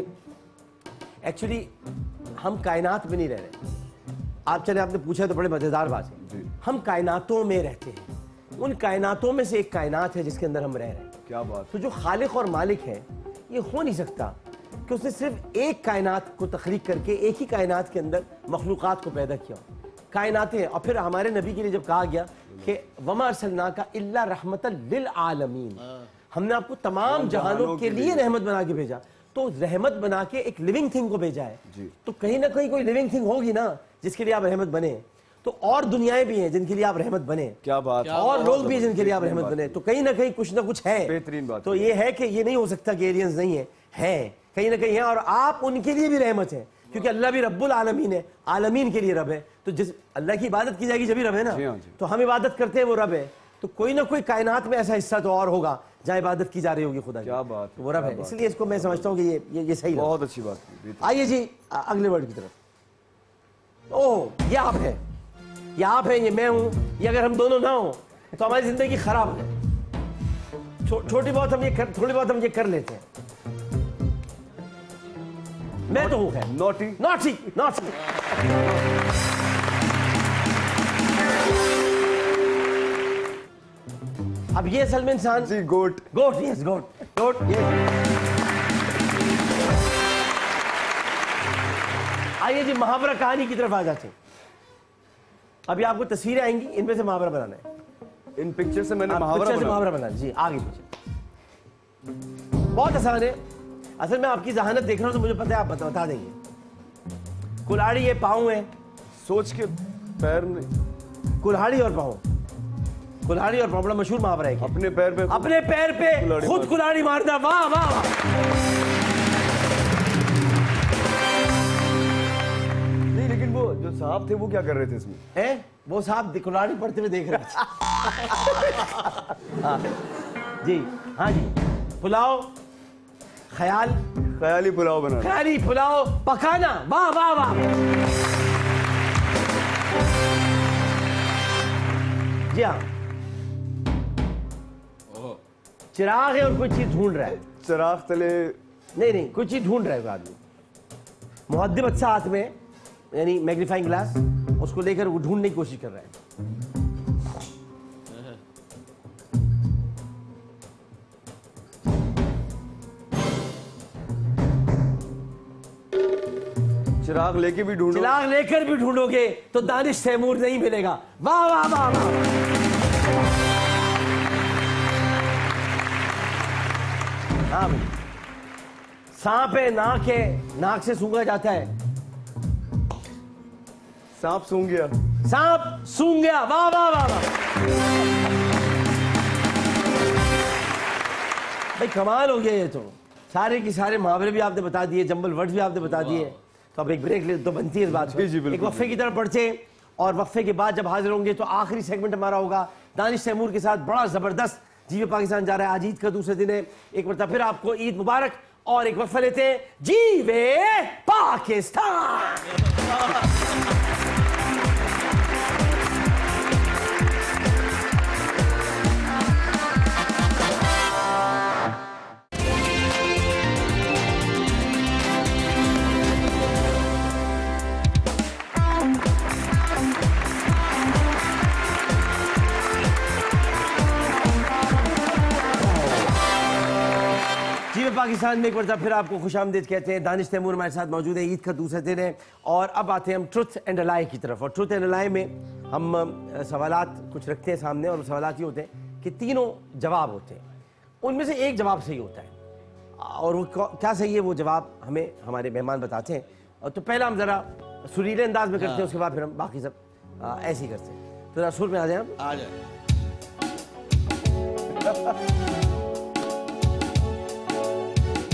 एक्चुअली हम कायनात में नहीं रह रहे। आप चले, आपने पूछा तो बड़े मजेदार बात है। हम कायनातों में रहते हैं, उन कायनातों में से एक कायनात है जिसके अंदर हम रह रहे हैं। क्या बात। तो जो खालिक और मालिक है, ये हो नहीं सकता कि उसने सिर्फ एक कायनात को तख्लीक करके एक ही कायनात के अंदर मखलूक़ात को पैदा किया। कायनातें, और फिर हमारे नबी के लिए जब कहा गया कि वमा अरसलनाका इल्ला रहमतल लिल आलमीन, हमने आपको तमाम जहानों के लिए रहमत बना के भेजा, तो रहमत बना के एक लिविंग थिंग को भेजा है, तो कहीं ना कहीं कोई लिविंग थिंग होगी ना जिसके लिए आप रहमत बने। तो और दुनियाएं भी हैं जिनके लिए आप रहमत बने। क्या बात। और लोग भी हैं जिनके लिए आप रहमत बने, तो कहीं ना कहीं कुछ ना कुछ है। बेहतरीन बात। तो ये है कि ये नहीं हो सकता कि एलियंस नहीं है, कहीं ना कहीं है, और आप उनके लिए भी रहमत है, क्योंकि अल्लाह भी रब्बुल आलमीन है, आलमीन के लिए रब है। तो जिस अल्लाह की इबादत की जाएगी जब भी रब है ना, तो हम इबादत करते हैं, वो रब है। तो कोई ना कोई कायनात में ऐसा हिस्सा तो और होगा जहाँ इबादत की जा रही होगी खुदा की। क्या बात, तो वो रब है। इसलिए इसको मैं समझता हूँ कि ये सही, बहुत अच्छी बात। आइए जी अगले वर्ड की तरफ। ओह, ये आप है, ये आप है, ये मैं हूँ, ये अगर हम दोनों ना हो तो हमारी जिंदगी खराब है। थोड़ी बहुत हम ये कर लेते हैं। मैं तो हूँ है नॉटी नॉटी नॉटी। अब ये असल में इंसान जी, गोट यस, गोट यस। आइए जी मुहावरा कहानी की तरफ आ जाते हैं। अभी आपको तस्वीरें आएंगी, इनमें से मुहावरा बनाना है। इन पिक्चर से मैंने मुहावरा बनाना जी, आगे पीछे। बहुत आसान है। असल में आपकी जहानत देख रहा हूँ तो मुझे पता है आप बता देंगे। कुल्हाड़ी ये पाँव है, सोच के पैर में कुल्हाड़ी और पाँव, कुल्हाड़ी और पाँव बड़ा मशहूर मुहावरा है। अपने पैर पे खुद कुल्हाड़ी मारना। वाह वाह वाह। नहीं लेकिन वो जो साहब थे वो क्या कर रहे थे इसमें? वो साहब कुल्हाड़ी पढ़ते हुए देख रहे थे। हाँ जी, हाँ जी। पुलाव, ख्याली पुलाव बनाना, ख्याली पुलाव पकाना। वाह वाह वाह। जी हाँ, चिराग है और कोई चीज ढूंढ रहा है। चिराग तले नहीं, कोई चीज ढूंढ रहा है आदमी। मुहद्दिब अच्छा हाथ में, यानी मैग्नीफाइंग ग्लास, उसको लेकर वो ढूंढने की कोशिश कर रहा है। चिराग लेके भी ढूंढो, चिराग लेकर भी ढूंढोगे तो दानिश तैमूर नहीं मिलेगा। वाह वाह वाह वाह। हाँ भाई, सांप है, नाक से सूंघा जाता है। सांप सूंघ गया, सांप सूंघ गया। वाह वाह वाह वाह। भाई कमाल हो गया ये तो। सारे के सारे मुहावरे भी आपने बता दिए, जंबल वर्ड्स भी आपने बता दिए। तो अब एक ब्रेक ले तो बनती है इस बात पर। एक वक्फे की तरफ बढ़ते, और वक्फे के बाद जब हाजिर होंगे तो आखिरी सेगमेंट हमारा होगा दानिश तैमूर के साथ। बड़ा जबरदस्त जीवे पाकिस्तान जा रहा है। आज ईद का दूसरे दिन है। एक बार फिर आपको ईद मुबारक, और एक वक्फा लेते हैं। जीवे पाकिस्तान। पाकिस्तान में एक बार फिर आपको खुशामदीद कहते हैं। दानिश तैमूर हमारे साथ मौजूद है। ईद का दूसरा दिन है, और अब आते हैं हम ट्रुथ एंड अलाई की तरफ। और ट्रुथ एंड अलाई में हम सवालात कुछ रखते हैं सामने, और सवालात ये होते हैं कि तीनों जवाब होते हैं, उनमें से एक जवाब सही होता है, और वो क्या सही है वो जवाब हमें हमारे मेहमान बताते हैं। और तो पहला हम ज़रा सुरीले अंदाज में करते हैं, उसके बाद फिर हम बाकी सब ऐसे ही करते हैं। तो ज़रा सुर में आ जाए हम। आ जाए।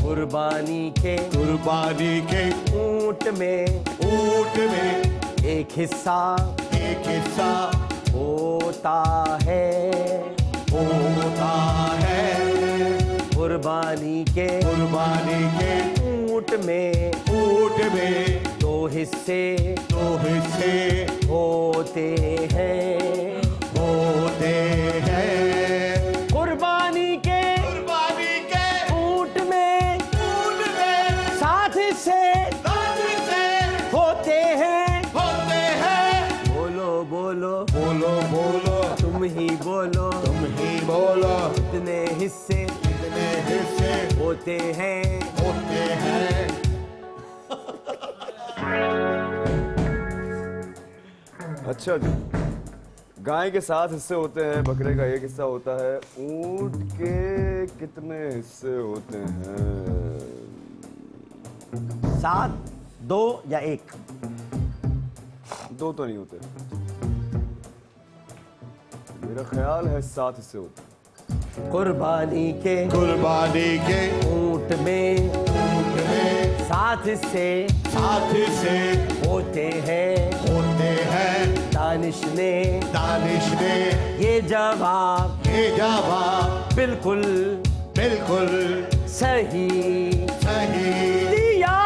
कुर्बानी के ऊंट में एक हिस्सा होता है। कुर्बानी के ऊंट में दो हिस्से होते हैं। कुर्बानी के ऊंट में सात हिस्से होते हैं। बोलो तुम ही बोलो कितने हिस्से होते हैं। अच्छा जी, गाय के 7 हिस्से होते हैं, बकरे का 1 हिस्सा होता है, ऊंट के कितने हिस्से होते हैं? 7, 2 या 1? 2 तो नहीं होते, मेरा ख्याल है 7 हिस्से होते हैं। कुर्बानी के ऊंट में 7 हिस्से होते हैं। दानिश ने ये जवाब बिल्कुल सही दिया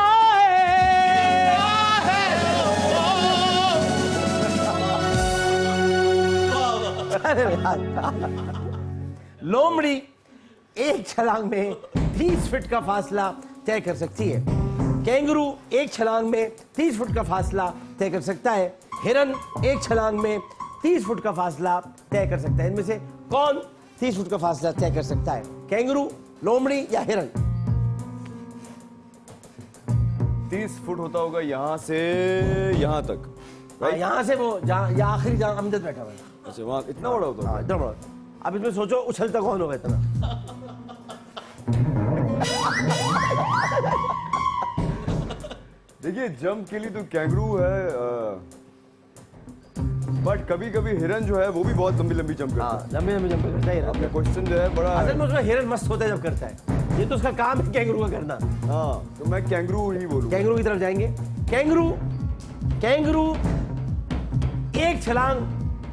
है। लोमड़ी एक छलांग में 30 फीट का फासला तय कर सकती है। कैंगरू एक छलांग में 30 फुट का फासला तय कर सकता है। हिरन एक छलांग में 30 फुट का फासला तय कर सकता है। इनमें से कौन 30 फुट का फासला तय कर सकता है? कैंगरू, लोमड़ी या हिरन? 30 फुट होता होगा यहाँ से यहाँ तक। यहाँ से वो जहाँ आखिरी जहाँ अमजद बैठा हुआ है। अच्छा, वहाँ इतना बड़ा होता है? इतना बड़ा। अब इसमें सोचो उछलता कौन होगा इतना। देखिए जंप के लिए तो कैंगरू है, बट कभी कभी हिरन जो है वो भी बहुत लंबी लंबी जंप करता है। हाँ, लंबी लंबी जंप करता है आपका क्वेश्चन जो है बड़ा असल में उसमें हिरन मस्त होता है जब करता है, ये तो उसका काम है कैंगरू का करना। हाँ, तो मैं कैंगरू ही बोलूँगा। कैंगरू की तरफ जाएंगे। कैंगरू एक छलांग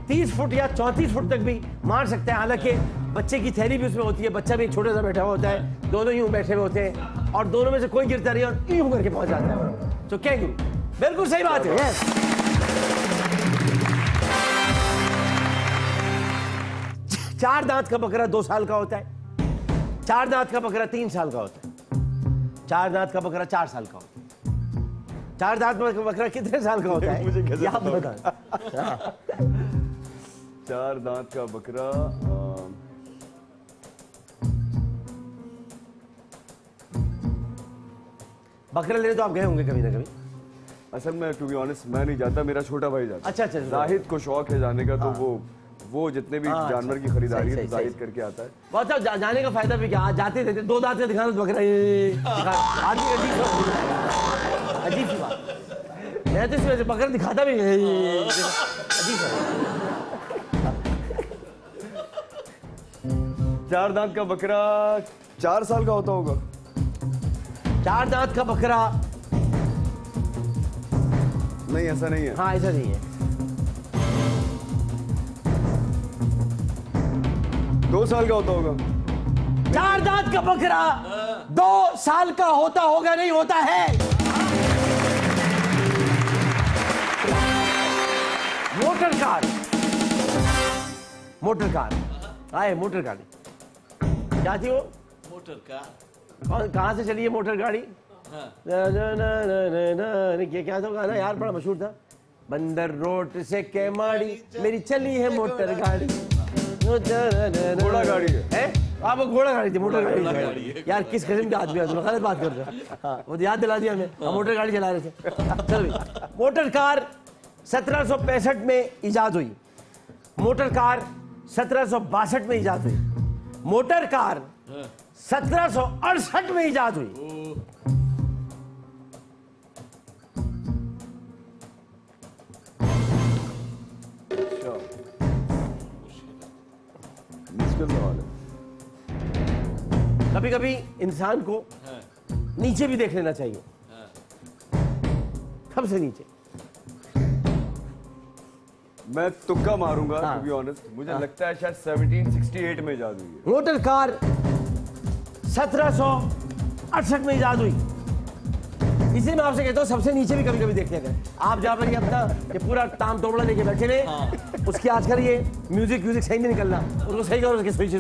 30 फुट या 34 फुट तक भी मार सकता है, हालांकि बच्चे की थैली भी उसमें होती है, बच्चा भी एक छोटा सा बैठा हुआ होता है, दोनों यूं बैठे हुए होते हैं और दोनों में से कोई गिरता नहीं और यूं करके पहुंच जाता है। तो कैंगरू बिल्कुल सही बात है। यस, 4 दांत का बकरा 2 साल का होता है, 4 दांत का बकरा 3 साल का होता है, 4 दांत का बकरा 4 साल का होता है। 4 दांत का बकरा कितने साल का होता है मुझे कैसे आप बताओ। 4 दांत का बकरा बकरा लेने तो आप गए होंगे कभी ना कभी। असल में टू बी ऑनेस्ट मैं नहीं जाता, मेरा छोटा भाई जाता। अच्छा अच्छा, जाहिद को शौक है जाने का, तो वो जितने भी जानवर की खरीदारी है तो जाहिद करके आता है। बहुत साहब जाने का फायदा भी क्या, आज जाते थे 2 दांत का दिखाना तो बकरा आदमी अजीब सी बात। मैं तो इस वजह से बकरा दिखाता भी अजीब सा। 4 दांत का बकरा 4 साल का होता होगा। 4 दांत का बकरा नहीं, ऐसा नहीं है। हाँ, ऐसा नहीं है। 2 साल का होता होगा। 4 दांत का बकरा 2 साल का होता होगा, नहीं होता है। मोटर कार आए, मोटर गाड़ी क्या थी वो? Motor car. कहाँ से चली है मोटर गाड़ी? हाँ। ये क्या था गाना यार, बड़ा मशहूर था। बंदर रोड से केमाड़ी मेरी चली है मोटर गाड़ी। घोड़ा गाड़ी है। आप घोड़ा गाड़ी थी, मोटर गाड़ी है। यार किस किस्म के आदमी है, गलत बात कर रहे हो। हाँ, वो याद दिला दिया हमें, हम मोटर गाड़ी चला रहे थे। चलो, मोटर कार 1765 में इजाद हुई, मोटर कार 1762 में इजाद हुई, मोटर कार 1768 में इजाद हुई। मुश्किल सवाल है। कभी कभी इंसान को नीचे भी देख लेना चाहिए, सबसे नीचे। मैं तुक्का मारूंगा, टू बी ऑनेस्ट मुझे लगता है शायद 1768 में इजाद हुई है। मोटर कार 1768 में इजाद हुई। इसी में आपसे कहता हूँ सबसे नीचे भी कभी कभी देखने का। आप जहाँ पर ये अपना ये पूरा ताम तोबड़ा लेके बैठे हुए, उसकी आजकल ये म्यूजिक सही नहीं निकलना, उसको सही करो, उसके स्विच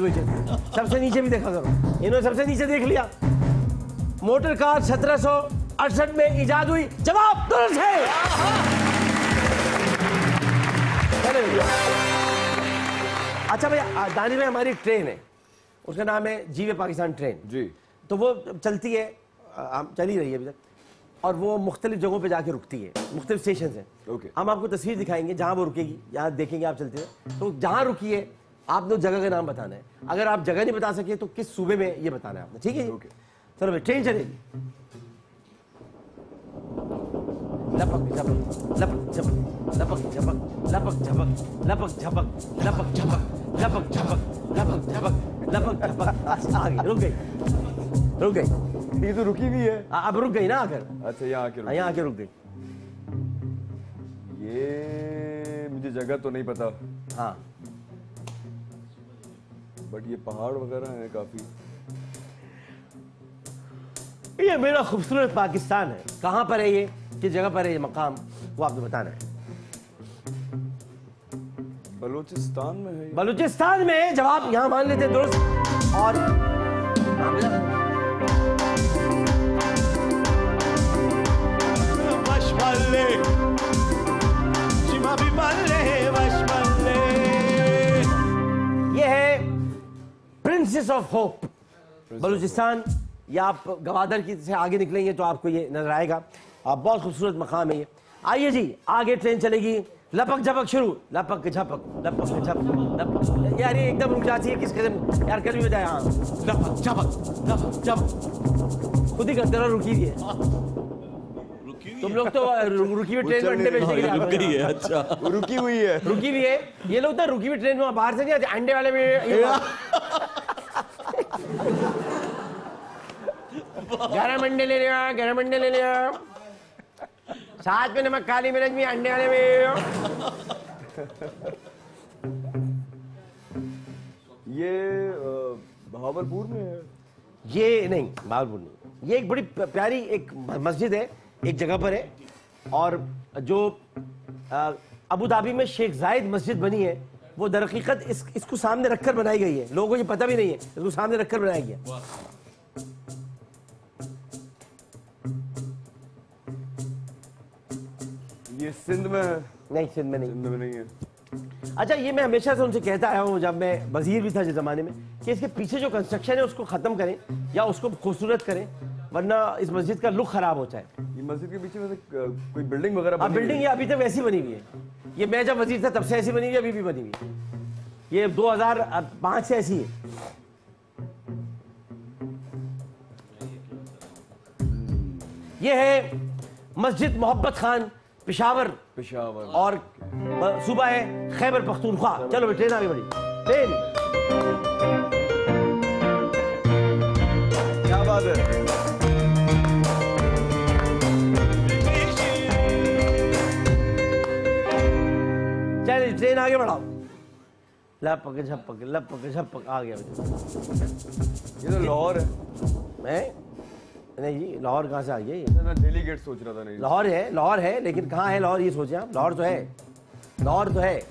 सबसे नीचे भी देखा करो। इन्होंने सबसे नीचे देख लिया। मोटर कार 1768 में इजाद हुई, जवाब दुरुस्त है। अच्छा भैया, दानी में हमारी ट्रेन है, उसका नाम है जीवे पाकिस्तान ट्रेन जी। तो वो चलती है, चल ही रही है अभी तक, और वो मुख्तलिफ जगहों पे जाके रुकती है, मुख्तलिफ स्टेशन है। ओके। हम आपको तस्वीर दिखाएंगे जहां वो रुकेगी, यहाँ देखेंगे आप चलते हुए। तो जहां रुकी है आपने उस जगह का नाम बताना है। अगर आप जगह नहीं बता सके तो किस सूबे में ये बताना है आपने, ठीक है? ओके। चलो भाई, ट्रेन चलेगी। लपक झपक लपक झपक लपक झपक लपक झपक लपक झपक लपक झपक लपक झपक लपक झपक लपक झपक। आगे रुक गई। ये तो रुकी भी है। अब रुक गई ना आकर। अच्छा, यहाँ आके यहाँ आके रुक गई। ये मुझे जगह तो नहीं पता, हाँ, बट ये पहाड़ वगैरह हैं काफी। ये मेरा खूबसूरत पाकिस्तान है। कहाँ पर है ये, किस जगह पर है ये मकाम, वो आपको बताना है। बलूचिस्तान में है। बलूचिस्तान में जवाब यहाँ मान लेते दोस्त। और ये है प्रिंसेस ऑफ होप बलूचिस्तान। या आप गवादर की से आगे निकलेंगे तो आपको ये नजर आएगा। आप बहुत खूबसूरत मकाम है ये। आइए जी, आगे ट्रेन चलेगी। लपक झपक शुरू, लपक झपक लपक झपक लपक। यार ये एकदम रुक जाती है, किस किस्म यार, कल भी बताया। हाँ, लपक झपक खुद ही करते रहो, रुकी है। तुम लोग तो रुकी हुई ट्रेन में अंडे बेचने के लिए रुक गई है। अच्छा, वो रुकी हुई है। रुकी हुई है। ये लोग तो रुकी हुई ट्रेन में बाहर से नहीं आते, अंडे वाले में गरम अंडे ले लिया, गरम अंडे ले लिया, साथ में नमक काली मिर्च भी अंडे वाले में। ये भावलपुर में है। ये नहीं, भावलपुर नहीं, ये एक बड़ी प्यारी एक मस्जिद है, एक जगह पर है। और जो अबू धाबी में शेख जायद मस्जिद बनी है, वो दरहकीकत इसको सामने रखकर बनाई गई है। लोगों को ये पता भी नहीं है, इसको सामने रखकर बनाया गया। ये सिंध में है? नहीं, सिंध में नहीं। सिंध में नहीं है। अच्छा, ये मैं हमेशा से उनसे कहता आया हूँ, जब मैं वजीर भी था जिस जमाने में, कि इसके पीछे जो कंस्ट्रक्शन है उसको खत्म करें या उसको खूबसूरत करें, वरना इस मस्जिद का लुक खराब होता है। ये मस्जिद के पीछे वैसे कोई बिल्डिंग वगैरह बनी बिल्डिंग ये अभी तक वैसी बनी हुई है। ये मैं जब वजीर था तब से ऐसी बनी हुई है, अभी भी बनी हुई है। ये 2005 से ऐसी है। ये है मस्जिद मोहब्बत खान, पेशावर और सूबा है खैबर पख्तूनख्वा। चलो भाई, ट्रेन आगे बढ़ी। ट्रेन, क्या बात है। चलिए ट्रेन आगे बढ़ाओ। लपक झपक लपक झपक आ गया। ये तो लाहौर है। मैं नहीं जी, लाहौर कहाँ से आ गया ये? मैं दिल्ली गेट सोच रहा था। नहीं, लाहौर है, लेकिन कहाँ है लाहौर, ये सोचे आप? लाहौर तो है, लाहौर तो है।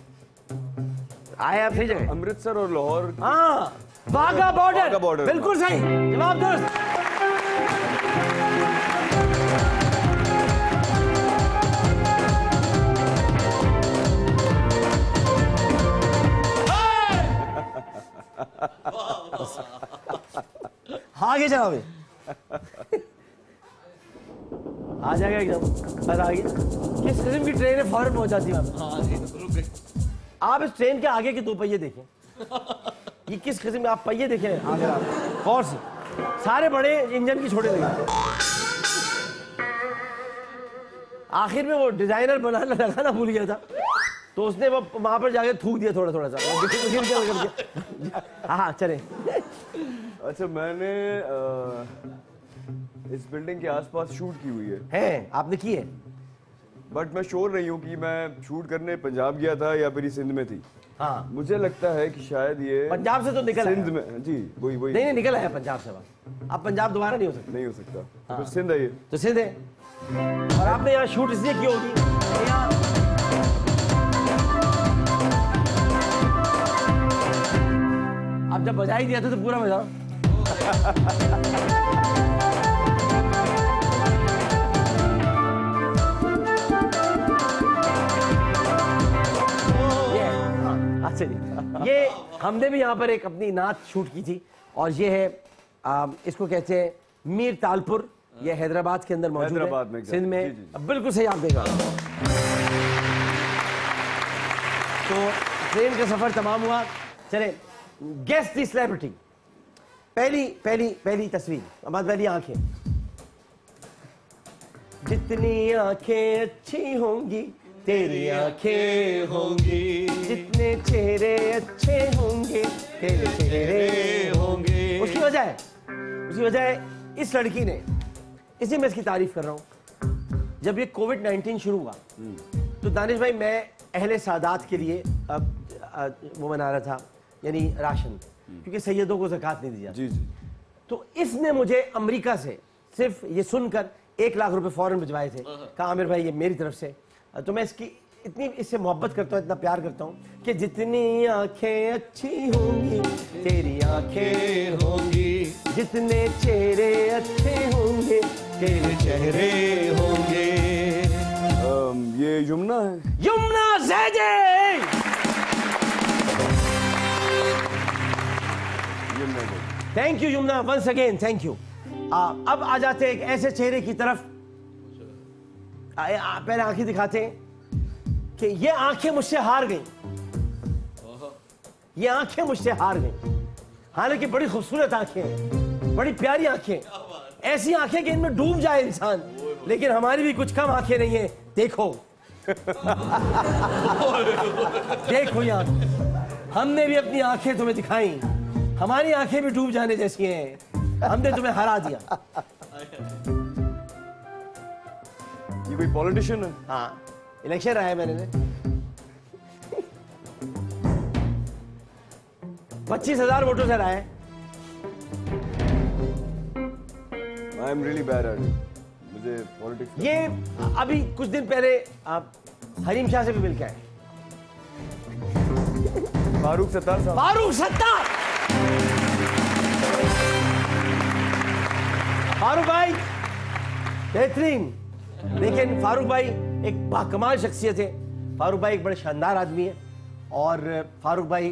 आए आप सही जगह। अमृतसर और लाहौर। हाँ, वाघा बॉर्डर, बिल्कुल सही जवाब। दोस्त आगे चलो भाई, आ जाएगा एकदम। बस आ गया। किस किस्म की ट्रेन है, फौरन पहुंच जाती है वहां। हाँ, ये तो रुक गई। आप इस ट्रेन के आगे के 2 पहिए देखें, ये किस किस्म के आप पहिए देखें आगे आप गौर से, सारे बड़े इंजन की छोटे लगे। आखिर में वो डिजाइनर बनाना लगाना भूल गया था, तो उसने वो वहां पर जाके थूक दिया थोड़ा थोड़ा सा। हाँ चले। अच्छा, मैंने इस बिल्डिंग के आसपास शूट की हुई है। आपने की है? बट मैं श्योर नहीं हूँ कि मैं शूट करने पंजाब गया था या फिर सिंध में थी। हाँ, मुझे लगता है कि शायद ये पंजाब से तो निकल सिंध में। जी, वही नहीं निकल आया पंजाब से। अब पंजाब दोबारा नहीं हो सकता। नहीं हो सकता। तो सिंध है ये। तो सिंध है। और आपने यहाँ शूट इसलिए की होगी, अब जब बजा ही दिया था तो पूरा बजाओ। ये हमने भी यहाँ पर एक अपनी नाच शूट की थी, और ये है इसको कहते हैं मीर तालपुर। ये हैदराबाद के अंदर मौजूद है, सिंध में। बिल्कुल सही आप देखा। तो ट्रेन का सफर तमाम हुआ। चले, गेस द सेलिब्रिटी। पहली तस्वीर, हमारी पहली आंखें। जितनी आंखें अच्छी होंगी तेरी आंखें होंगी, जितने चेहरे अच्छे होंगे तेरे चेहरे होंगे। उसकी वजह है इस लड़की ने, इसी में इसकी तारीफ कर रहा हूँ। जब ये कोविड-19 शुरू हुआ तो दानिश भाई, मैं अहले सादात के लिए वो बना रहा था, यानी राशन, क्योंकि सैयदों को ज़कात नहीं दी जाती। जी। तो इसने मुझे अमेरिका से सिर्फ ये सुनकर 1 लाख रुपए फौरन भिजवाए थे। कहा आमिर भाई ये मेरी तरफ से। तो मैं इसकी इतनी इससे मोहब्बत करता हूँ, इतना प्यार करता हूँ कि जितनी आंखें अच्छी होंगी तेरी आंखें होंगी, जितने चेहरे अच्छे होंगे तेरे चेहरे होंगे। ये यमुना है। Yamuna Zaidi. Thank you Yamuna, once again thank you. अब आ जाते हैं एक ऐसे चेहरे की तरफ, पहले आंखें दिखाते हैं कि ये आंखें मुझसे हार गई, ये आंखें मुझसे हार गई। हालांकि बड़ी खूबसूरत आंखें हैं, बड़ी प्यारी आंखें, ऐसी आंखें कि इनमें डूब जाए इंसान। लेकिन हमारी भी कुछ कम आंखें नहीं है। देखो देखो यार, हमने भी अपनी आंखें तुम्हें दिखाई, हमारी आंखें भी डूब जाने जैसी हैं, हमने तुम्हें हरा दिया। ये कोई पॉलिटिशियन है? हाँ, इलेक्शन रहा है मैंने 25,000 वोटों से रहा है। I am really bad at it, मुझे पॉलिटिक्स। ये अभी कुछ दिन पहले आप हरीम शाह से भी मिल के आए। फारूक सत्तार साहब। फारूक सत्तार, फारूक भाई बेहतरीन। लेकिन फारूक भाई एक बाकमाल शख्सियत है। फारूक भाई एक बड़े शानदार आदमी है और फारूक भाई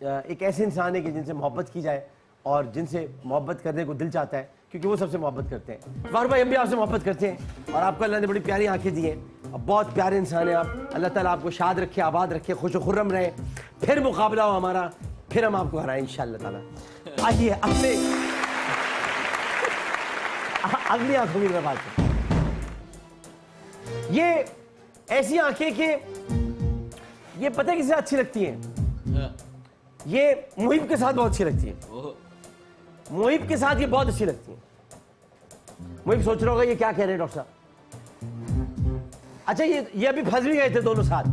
एक ऐसे इंसान है कि जिनसे मोहब्बत की जाए और जिनसे मोहब्बत करने को दिल चाहता है, क्योंकि वो सबसे मोहब्बत करते हैं। फारूक भाई हम भी आपसे मोहब्बत करते हैं और आपको अल्लाह ने बड़ी प्यारी आंखें दी हैं, बहुत प्यारे इंसान हैं आप। अल्लाह ताला आपको शाद रखे, आबाद रखे, खुश खुर्रम रहे। फिर मुकाबला हो हमारा, फिर हम आपको हराएं इंशाअल्लाह ताला। आइए अपने अगली आंखों की बात करें। ये ऐसी आंखें कि ये पता है किससे अच्छी लगती हैं? ये मुहिब के साथ बहुत अच्छी लगती है। मुहिब के साथ ये बहुत अच्छी लगती है। मुहिब सोच रहा होगा ये क्या कह रहे हैं डॉक्टर साहब। अच्छा, ये अभी फंस भी गए थे दोनों साथ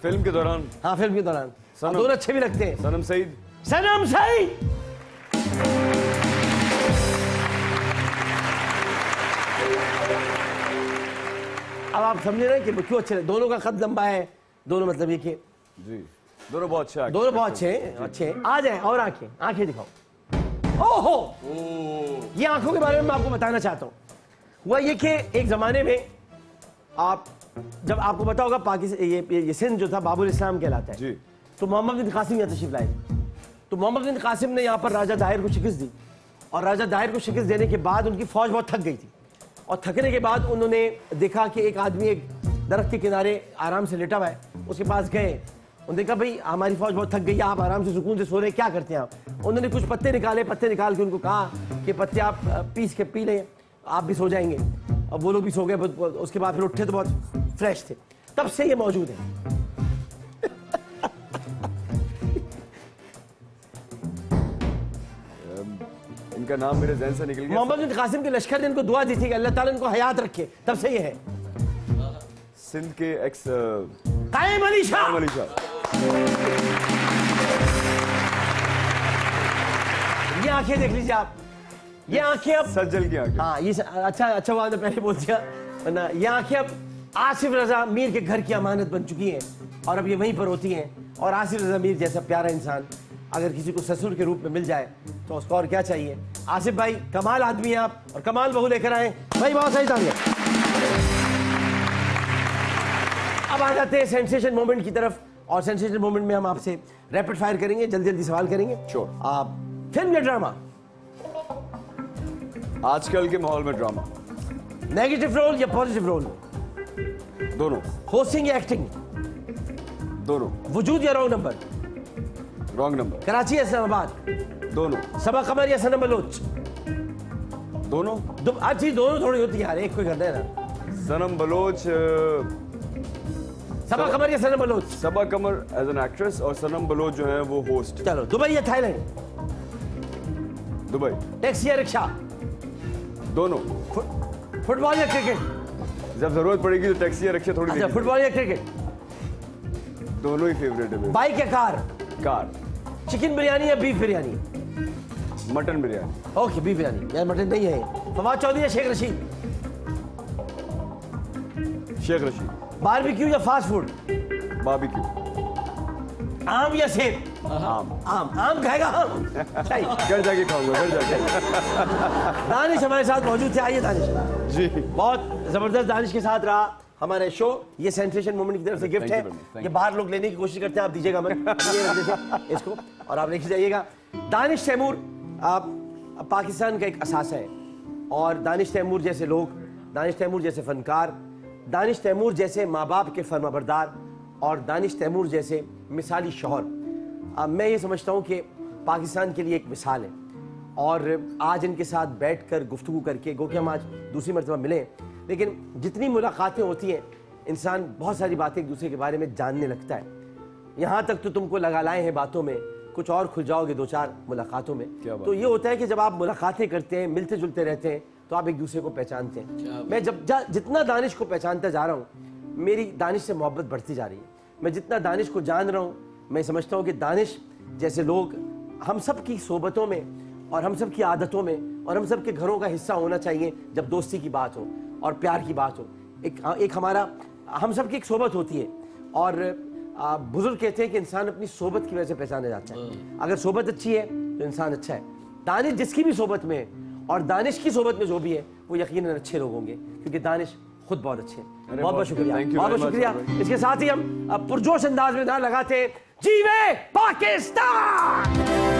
फिल्म के दौरान। हाँ, फिल्म के दौरान दोनों अच्छे भी लगते हैं। सनम सईद। सनम सईद, अब आप समझे ना कि क्यों अच्छे। दोनों का कद लंबा है, दोनों मतलब ये कि जी दोनों बहुत अच्छे। दोनों बहुत अच्छे अच्छे। आ जाए और आंखें दिखाओ। ओहो, ये आंखों के बारे में मैं आपको बताना चाहता हूँ। हुआ ये कि एक जमाने में आप जब आपको पता होगा पाकिस्तान ये सिंध जो था बाबुल इस्लाम कहलाता है जी। तो मोहम्मद बिन कासिम यहाँ तशरीफ लाए। तो मोहम्मद बिन कासिम ने यहाँ पर राजा दाहिर को शिकस्त दी और राजा दाहिर को शिकस्त देने के बाद उनकी फौज बहुत थक गई थी और थकने के बाद उन्होंने देखा कि एक आदमी एक दरख्त के किनारे आराम से लेटा हुआ है। उसके पास गए, उन्होंने कहा भाई हमारी फौज बहुत थक गई है, आप आराम से सुकून से सो रहे, क्या करते हैं आप? उन्होंने कुछ पत्ते निकाले, पत्ते निकाल के उनको कहा कि पत्ते आप पीस के पी लें, आप भी सो जाएंगे। अब वो लोग भी सो गए। उसके बाद फिर उठे तो बहुत फ्रेश थे। तब से ये मौजूद है। इनका नाम मेरे ज़हन से निकल गया। मोहम्मद बिन कासिम के लश्कर ने इनको दुआ दी थी कि अल्लाह ताला इनको हयात रखे, तब से ये है। सिंध के एक्स कायम अली शाह। ये आंखें देख लीजिए आप, ये आंखें अब सज्जल की आंखें। हाँ, ये अच्छा हुआ पहले बोल दिया, वरना ये आंखें अब आसिफ रजा मीर के घर की अमानत बन चुकी हैं और अब ये वहीं पर होती हैं। और आसिफ रजा मीर जैसा प्यारा इंसान अगर किसी को ससुर के रूप में मिल जाए तो उसको और क्या चाहिए। आसिफ भाई कमाल आदमी हैं आप और कमाल बहू लेकर आए भाई, बहुत सही तालियां। अब आ जाते हैं सेंसेशन मोमेंट की तरफ और सेंसेशन मोमेंट में हम आपसे रैपिड फायर करेंगे, जल्दी जल्दी सवाल करेंगे। Sure. आप फिल्म या ड्रामा? आजकल के माहौल में ड्रामा। नेगेटिव रोल या पॉजिटिव रोल? दोनों। होस्टिंग या एक्टिंग? दोनों। वजूद या wrong number? Wrong number. Karachi या इस्लामाबाद? दोनों। सबा कमर या सनम बलोच? दोनों। अच्छी दोनों थोड़ी होती है यार, एक कोई करना है ना। सनम बलोच। सबा कमर या Sanam Baloch? Saba Qamar as an actress और सनम बलोच जो है वो होस्ट। चलो, दुबई या थाईलैंड? दुबई। टैक्सी या रिक्शा? दोनों। फुटबॉल या क्रिकेट? जब जरूरत पड़ेगी तो टैक्सी या रिक्शा थोड़ी अच्छा, देगी। फुटबॉल या क्रिकेट? दोनों ही फेवरेट है मेरे। बाइक या कार? कार। चिकन बिरयानी या beef biryani? Mutton biryani. Okay, beef biryani. यार मटन नहीं है। फवाद चौधरी या शेख रशीद? शेख रशीद। बारबेक्यू या फास्ट फूड? बारबेक्यू। आम या सेब? आम। आम खाएगा आम। सही। घर जाके खाऊंगा, घर जाके। दानिश हमारे साथ मौजूद थे। आइए दानिश जी। बहुत जबरदस्त दानिश के साथ रहा हमारे शो। ये सेंसेशन मोमेंट की तरफ से गिफ्ट है। ये बाहर लोग लेने की कोशिश करते हैं, आप दीजिएगा मत। ये रख दीजिए इसको और आप लेके जाइएगा। दानिश तैमूर आप पाकिस्तान का एक असासा है और दानिश तैमूर जैसे लोग, दानिश तैमूर जैसे फनकार, दानिश तैमूर जैसे माँ बाप के फर्माबरदार और दानिश तैमूर जैसे मिसाली शौहर, मैं ये समझता हूँ कि पाकिस्तान के लिए एक मिसाल है और आज इनके साथ बैठकर गुफ्तगू करके, गो कि हम आज दूसरी मरतबा मिले, लेकिन जितनी मुलाकातें होती हैं इंसान बहुत सारी बातें एक दूसरे के बारे में जानने लगता है। यहाँ तक तो तुमको लगा लाए हैं बातों में, कुछ और खुल जाओगे दो चार मुलाकातों में। तो ये होता है कि जब आप मुलाकातें करते हैं, मिलते जुलते रहते हैं, तो आप एक दूसरे को पहचानते हैं। मैं जितना दानिश को पहचानता जा रहा हूँ, मेरी दानिश से मोहब्बत बढ़ती जा रही है। मैं जितना दानिश को जान रहा हूँ, मैं समझता हूँ कि दानिश जैसे लोग हम सब की सोबतों में और हम सब की आदतों में और हम सब के घरों का हिस्सा होना चाहिए जब दोस्ती की बात हो और प्यार की बात हो। एक हमारा हम सब की एक सोबत होती है और बुजुर्ग कहते हैं कि इंसान अपनी सोबत की वजह से पहचाना जाता है। अगर सोबत अच्छी है तो इंसान अच्छा है। दानिश जिसकी भी सोबत में है और दानिश की सोबत में जो भी है वो यकीनन अच्छे लोग होंगे, क्योंकि दानिश खुद बहुत अच्छे हैं। बहुत बहुत शुक्रिया, बहुत बहुत शुक्रिया। इसके साथ ही हम पुरजोश अंदाज में ना लगाते जीवे पाकिस्तान।